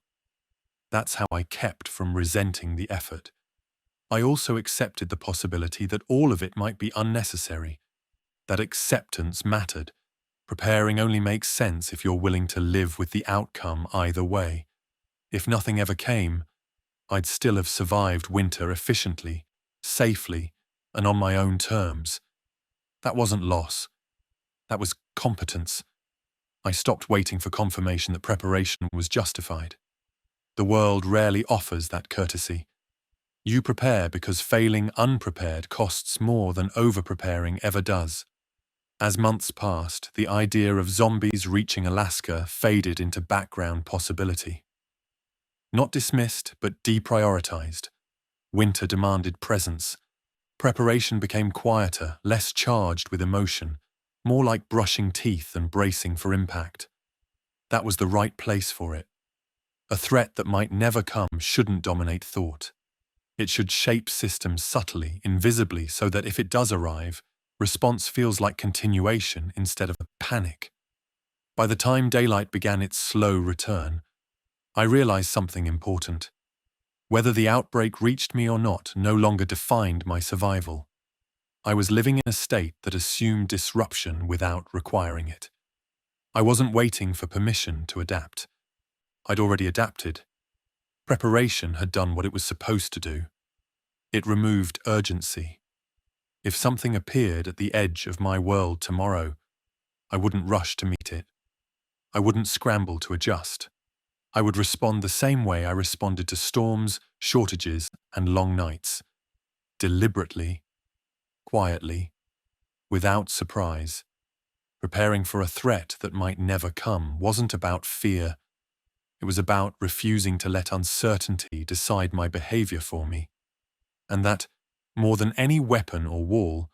That's how I kept from resenting the effort. I also accepted the possibility that all of it might be unnecessary. That acceptance mattered. Preparing only makes sense if you're willing to live with the outcome either way. If nothing ever came, I'd still have survived winter efficiently, safely, and on my own terms. That wasn't loss. That was competence. I stopped waiting for confirmation that preparation was justified. The world rarely offers that courtesy. You prepare because failing unprepared costs more than over-preparing ever does. As months passed, the idea of zombies reaching Alaska faded into background possibility. Not dismissed, but deprioritized. Winter demanded presence. Preparation became quieter, less charged with emotion, more like brushing teeth and bracing for impact. That was the right place for it. A threat that might never come shouldn't dominate thought. It should shape systems subtly, invisibly, so that if it does arrive, response feels like continuation instead of a panic. By the time daylight began its slow return, I realized something important. Whether the outbreak reached me or not no longer defined my survival. I was living in a state that assumed disruption without requiring it. I wasn't waiting for permission to adapt. I'd already adapted. Preparation had done what it was supposed to do. It removed urgency. If something appeared at the edge of my world tomorrow, I wouldn't rush to meet it. I wouldn't scramble to adjust. I would respond the same way I responded to storms, shortages, and long nights. Deliberately, quietly, without surprise. Preparing for a threat that might never come wasn't about fear. It was about refusing to let uncertainty decide my behavior for me. And that, more than any weapon or wall,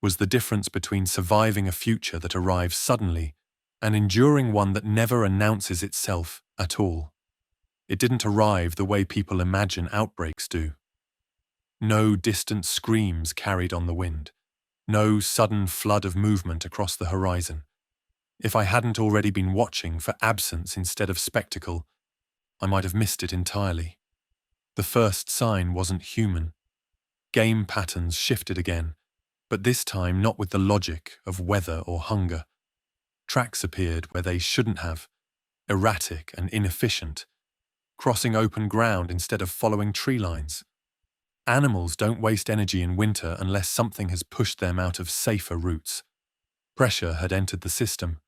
was the difference between surviving a future that arrives suddenly and enduring one that never announces itself at all. It didn't arrive the way people imagine outbreaks do. No distant screams carried on the wind. No sudden flood of movement across the horizon. If I hadn't already been watching for absence instead of spectacle, I might have missed it entirely. The first sign wasn't human. Game patterns shifted again, but this time not with the logic of weather or hunger. Tracks appeared where they shouldn't have, erratic and inefficient, crossing open ground instead of following tree lines. Animals don't waste energy in winter unless something has pushed them out of safer routes. Pressure had entered the system.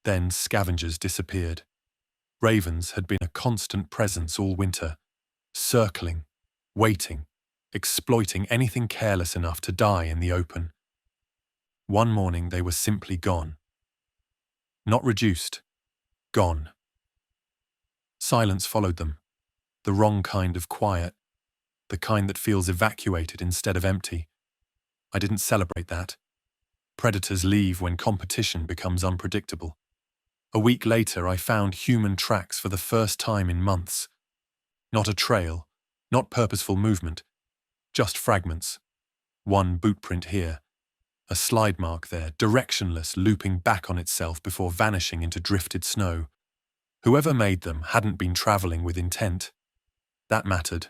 Then scavengers disappeared. Ravens had been a constant presence all winter, circling, waiting, exploiting anything careless enough to die in the open. One morning they were simply gone. Not reduced, gone. Silence followed them, the wrong kind of quiet, the kind that feels evacuated instead of empty. I didn't celebrate that. Predators leave when competition becomes unpredictable. A week later, I found human tracks for the first time in months. Not a trail, not purposeful movement, just fragments. One boot print here, a slide mark there, directionless, looping back on itself before vanishing into drifted snow. Whoever made them hadn't been traveling with intent. That mattered.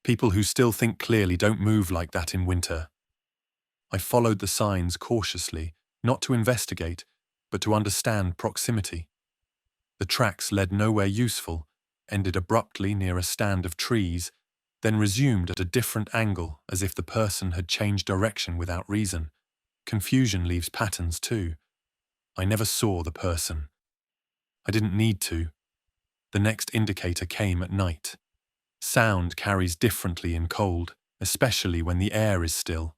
People who still think clearly don't move like that in winter. I followed the signs cautiously, not to investigate, but to understand proximity. The tracks led nowhere useful, ended abruptly near a stand of trees, then resumed at a different angle as if the person had changed direction without reason. Confusion leaves patterns too. I never saw the person. I didn't need to. The next indicator came at night. Sound carries differently in cold, especially when the air is still.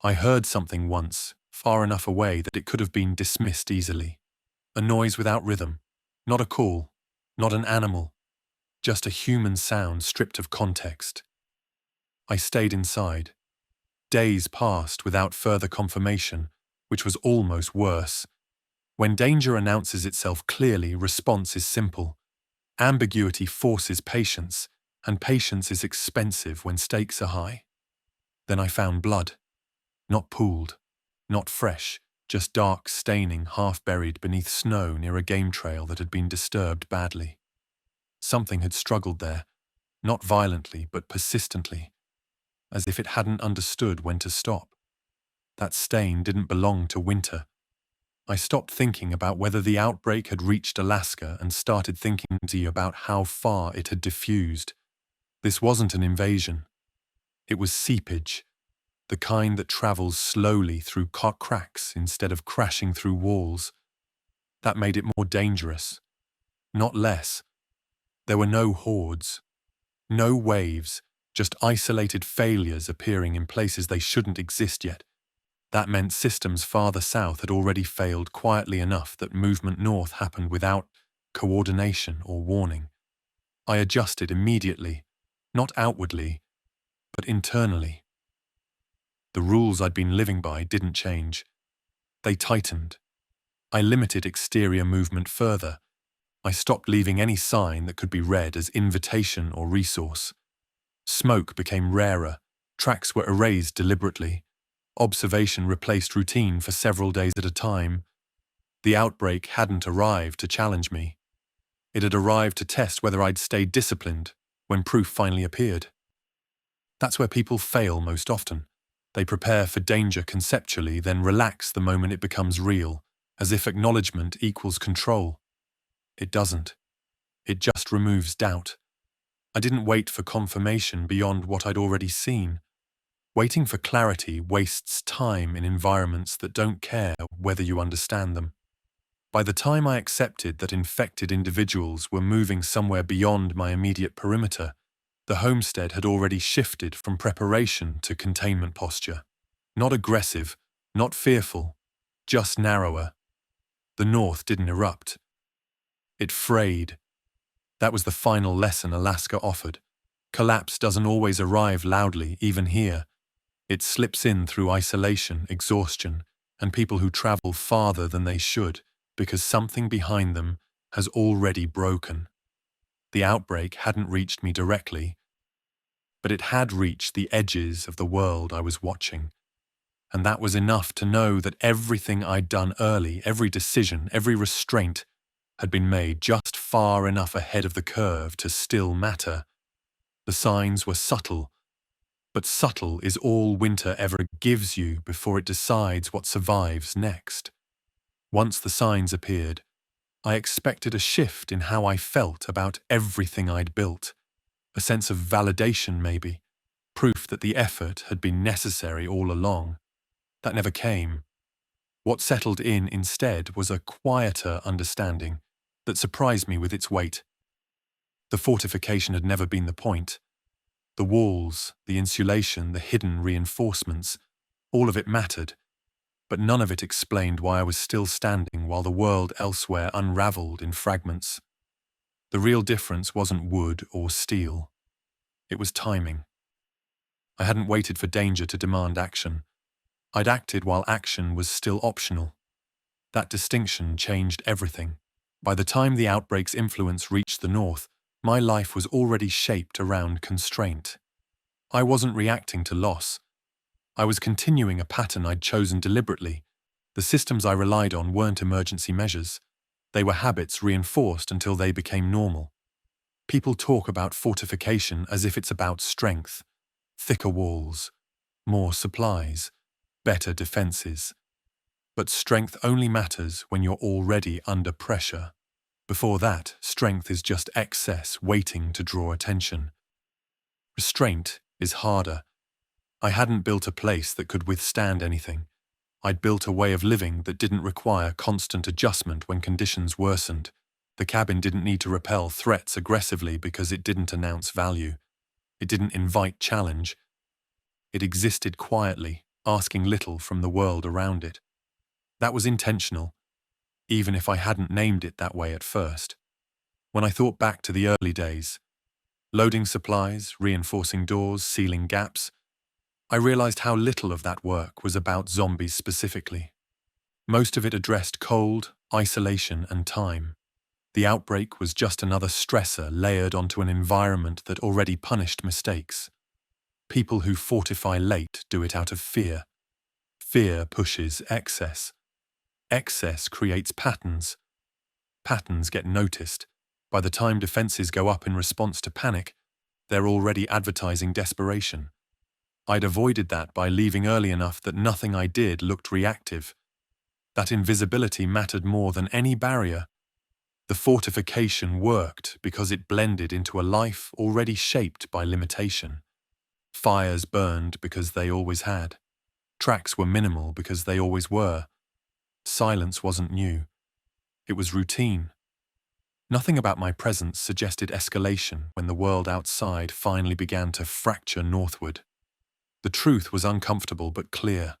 I heard something once, far enough away that it could have been dismissed easily. A noise without rhythm, not a call, not an animal, just a human sound stripped of context. I stayed inside. Days passed without further confirmation, which was almost worse. When danger announces itself clearly, response is simple. Ambiguity forces patience, and patience is expensive when stakes are high. Then I found blood. Not pooled, not fresh, just dark staining half buried beneath snow near a game trail that had been disturbed badly. Something had struggled there, not violently but persistently, as if it hadn't understood when to stop. That stain didn't belong to winter. I stopped thinking about whether the outbreak had reached Alaska and started thinking about how far it had diffused. This wasn't an invasion. It was seepage, the kind that travels slowly through cracks instead of crashing through walls. That made it more dangerous, not less. There were no hordes, no waves, just isolated failures appearing in places they shouldn't exist yet. That meant systems farther south had already failed quietly enough that movement north happened without coordination or warning. I adjusted immediately, not outwardly, but internally. The rules I'd been living by didn't change. They tightened. I limited exterior movement further. I stopped leaving any sign that could be read as invitation or resource. Smoke became rarer. Tracks were erased deliberately. Observation replaced routine for several days at a time. The outbreak hadn't arrived to challenge me. It had arrived to test whether I'd stayed disciplined when proof finally appeared. That's where people fail most often. They prepare for danger conceptually, then relax the moment it becomes real, as if acknowledgement equals control. It doesn't. It just removes doubt. I didn't wait for confirmation beyond what I'd already seen. Waiting for clarity wastes time in environments that don't care whether you understand them. By the time I accepted that infected individuals were moving somewhere beyond my immediate perimeter, the homestead had already shifted from preparation to containment posture. Not aggressive, not fearful, just narrower. The north didn't erupt. It frayed. That was the final lesson Alaska offered. Collapse doesn't always arrive loudly, even here. It slips in through isolation, exhaustion, and people who travel farther than they should because something behind them has already broken. The outbreak hadn't reached me directly, but it had reached the edges of the world I was watching. And that was enough to know that everything I'd done early, every decision, every restraint, had been made just far enough ahead of the curve to still matter. The signs were subtle, but subtle is all winter ever gives you before it decides what survives next. Once the signs appeared, I expected a shift in how I felt about everything I'd built. A sense of validation, maybe. Proof that the effort had been necessary all along. That never came. What settled in instead was a quieter understanding that surprised me with its weight. The fortification had never been the point. The walls, the insulation, the hidden reinforcements, all of it mattered, but none of it explained why I was still standing while the world elsewhere unraveled in fragments. The real difference wasn't wood or steel. It was timing. I hadn't waited for danger to demand action. I'd acted while action was still optional. That distinction changed everything. By the time the outbreak's influence reached the north, my life was already shaped around constraint. I wasn't reacting to loss. I was continuing a pattern I'd chosen deliberately. The systems I relied on weren't emergency measures. They were habits reinforced until they became normal. People talk about fortification as if it's about strength. Thicker walls, more supplies, better defenses. But strength only matters when you're already under pressure. Before that, strength is just excess waiting to draw attention. Restraint is harder. I hadn't built a place that could withstand anything. I'd built a way of living that didn't require constant adjustment when conditions worsened. The cabin didn't need to repel threats aggressively because it didn't announce value. It didn't invite challenge. It existed quietly, asking little from the world around it. That was intentional, even if I hadn't named it that way at first. When I thought back to the early days, loading supplies, reinforcing doors, sealing gaps, I realized how little of that work was about zombies specifically. Most of it addressed cold, isolation, and time. The outbreak was just another stressor layered onto an environment that already punished mistakes. People who fortify late do it out of fear. Fear pushes excess. Excess creates patterns. Patterns get noticed. By the time defenses go up in response to panic, they're already advertising desperation. I'd avoided that by leaving early enough that nothing I did looked reactive. That invisibility mattered more than any barrier. The fortification worked because it blended into a life already shaped by limitation. Fires burned because they always had. Tracks were minimal because they always were. Silence wasn't new. It was routine. Nothing about my presence suggested escalation when the world outside finally began to fracture northward. The truth was uncomfortable but clear.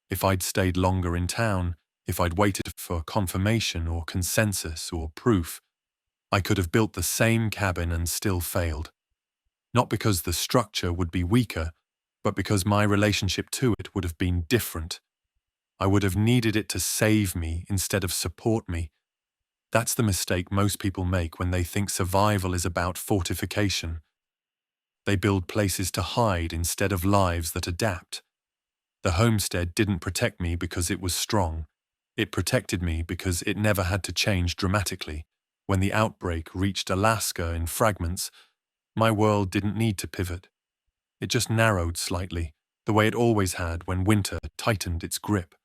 If I'd stayed longer in town, if I'd waited for confirmation or consensus or proof, I could have built the same cabin and still failed. Not because the structure would be weaker, but because my relationship to it would have been different. I would have needed it to save me instead of support me. That's the mistake most people make when they think survival is about fortification. They build places to hide instead of lives that adapt. The homestead didn't protect me because it was strong. It protected me because it never had to change dramatically. When the outbreak reached Alaska in fragments, my world didn't need to pivot. It just narrowed slightly, the way it always had when winter tightened its grip.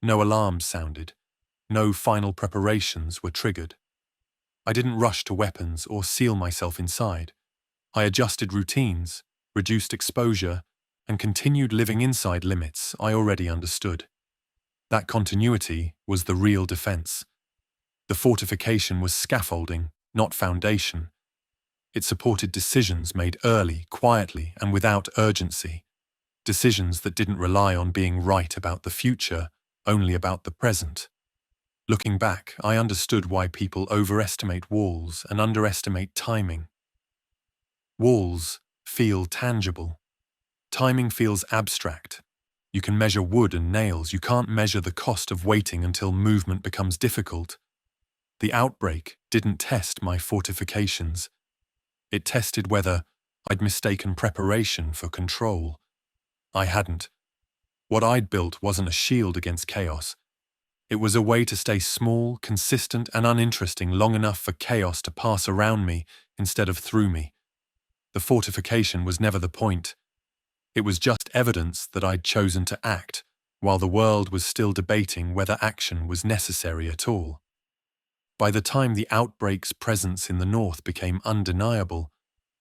No alarms sounded. No final preparations were triggered. I didn't rush to weapons or seal myself inside. I adjusted routines, reduced exposure, and continued living inside limits I already understood. That continuity was the real defense. The fortification was scaffolding, not foundation. It supported decisions made early, quietly, and without urgency. Decisions that didn't rely on being right about the future, only about the present. Looking back, I understood why people overestimate walls and underestimate timing. Walls feel tangible. Timing feels abstract. You can measure wood and nails. You can't measure the cost of waiting until movement becomes difficult. The outbreak didn't test my fortifications. It tested whether I'd mistaken preparation for control. I hadn't. What I'd built wasn't a shield against chaos. It was a way to stay small, consistent, and uninteresting long enough for chaos to pass around me instead of through me. The fortification was never the point. It was just evidence that I'd chosen to act, while the world was still debating whether action was necessary at all. By the time the outbreak's presence in the north became undeniable,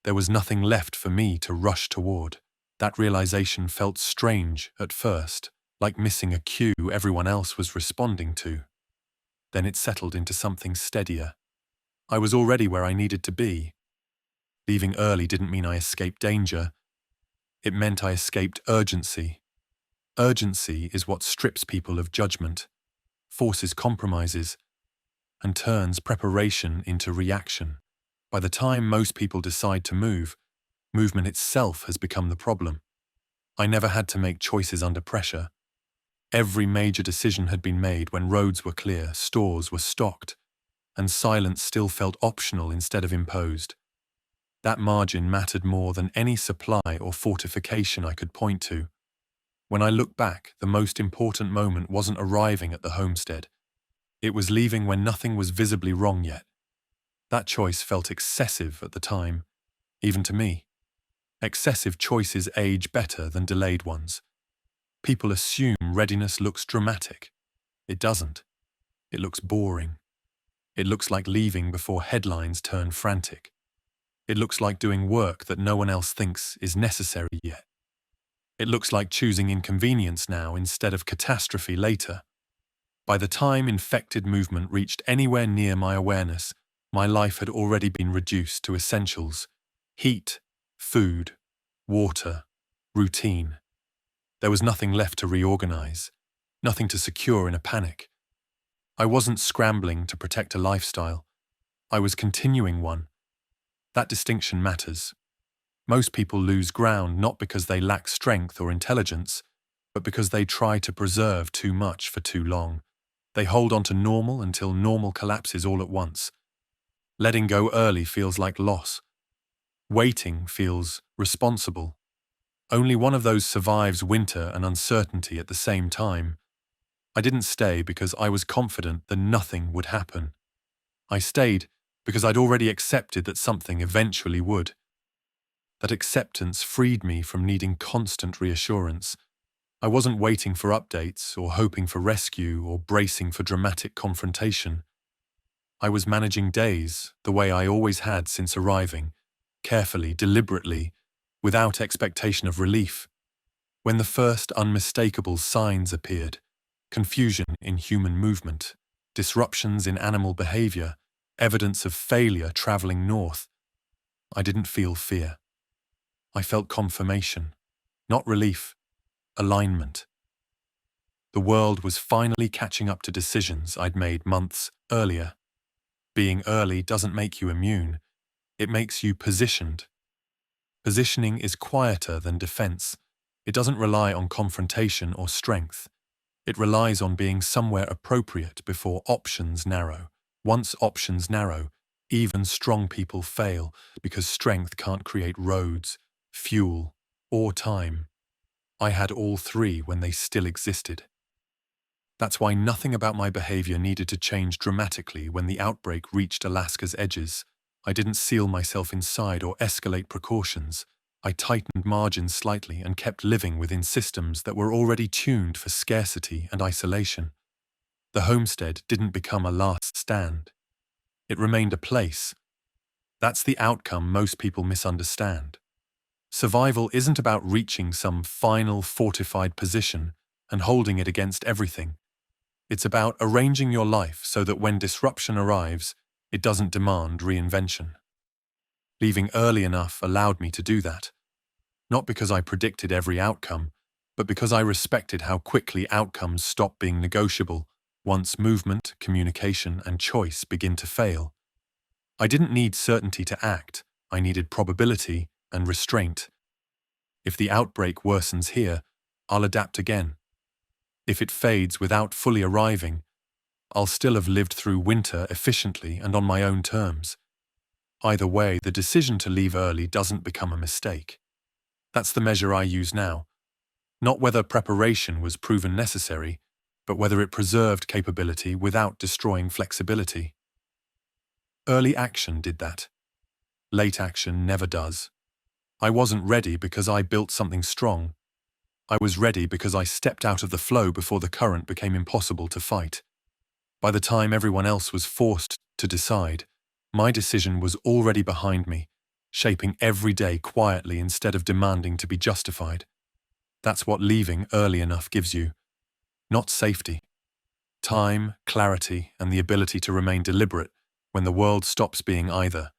there was nothing left for me to rush toward. That realization felt strange at first, like missing a cue everyone else was responding to. Then it settled into something steadier. I was already where I needed to be. Leaving early didn't mean I escaped danger. It meant I escaped urgency. Urgency is what strips people of judgment, forces compromises, and turns preparation into reaction. By the time most people decide to move, movement itself has become the problem. I never had to make choices under pressure. Every major decision had been made when roads were clear, stores were stocked, and silence still felt optional instead of imposed. That margin mattered more than any supply or fortification I could point to. When I look back, the most important moment wasn't arriving at the homestead. It was leaving when nothing was visibly wrong yet. That choice felt excessive at the time, even to me. Excessive choices age better than delayed ones. People assume readiness looks dramatic. It doesn't. It looks boring. It looks like leaving before headlines turn frantic. It looks like doing work that no one else thinks is necessary yet. It looks like choosing inconvenience now instead of catastrophe later. By the time infected movement reached anywhere near my awareness, my life had already been reduced to essentials: heat, food, water, routine. There was nothing left to reorganize, nothing to secure in a panic. I wasn't scrambling to protect a lifestyle. I was continuing one. That distinction matters. Most people lose ground not because they lack strength or intelligence, but because they try to preserve too much for too long. They hold on to normal until normal collapses all at once. Letting go early feels like loss. Waiting feels responsible. Only one of those survives winter and uncertainty at the same time. I didn't stay because I was confident that nothing would happen. I stayed because I'd already accepted that something eventually would. That acceptance freed me from needing constant reassurance. I wasn't waiting for updates or hoping for rescue or bracing for dramatic confrontation. I was managing days the way I always had since arriving, carefully, deliberately, without expectation of relief. When the first unmistakable signs appeared, confusion in human movement, disruptions in animal behavior, evidence of failure traveling north, I didn't feel fear. I felt confirmation, not relief, alignment. The world was finally catching up to decisions I'd made months earlier. Being early doesn't make you immune, it makes you positioned. Positioning is quieter than defense. It doesn't rely on confrontation or strength. It relies on being somewhere appropriate before options narrow. Once options narrow, even strong people fail because strength can't create roads, fuel, or time. I had all three when they still existed. That's why nothing about my behavior needed to change dramatically when the outbreak reached Alaska's edges. I didn't seal myself inside or escalate precautions. I tightened margins slightly and kept living within systems that were already tuned for scarcity and isolation. The homestead didn't become a last stand. It remained a place. That's the outcome most people misunderstand. Survival isn't about reaching some final fortified position and holding it against everything. It's about arranging your life so that when disruption arrives, it doesn't demand reinvention. Leaving early enough allowed me to do that. Not because I predicted every outcome, but because I respected how quickly outcomes stop being negotiable once movement, communication, and choice begin to fail. I didn't need certainty to act. I needed probability and restraint. If the outbreak worsens here, I'll adapt again. If it fades without fully arriving, I'll still have lived through winter efficiently and on my own terms. Either way, the decision to leave early doesn't become a mistake. That's the measure I use now. Not whether preparation was proven necessary, but whether it preserved capability without destroying flexibility. Early action did that. Late action never does. I wasn't ready because I built something strong. I was ready because I stepped out of the flow before the current became impossible to fight. By the time everyone else was forced to decide, my decision was already behind me, shaping every day quietly instead of demanding to be justified. That's what leaving early enough gives you. Not safety. Time, clarity, and the ability to remain deliberate when the world stops being either.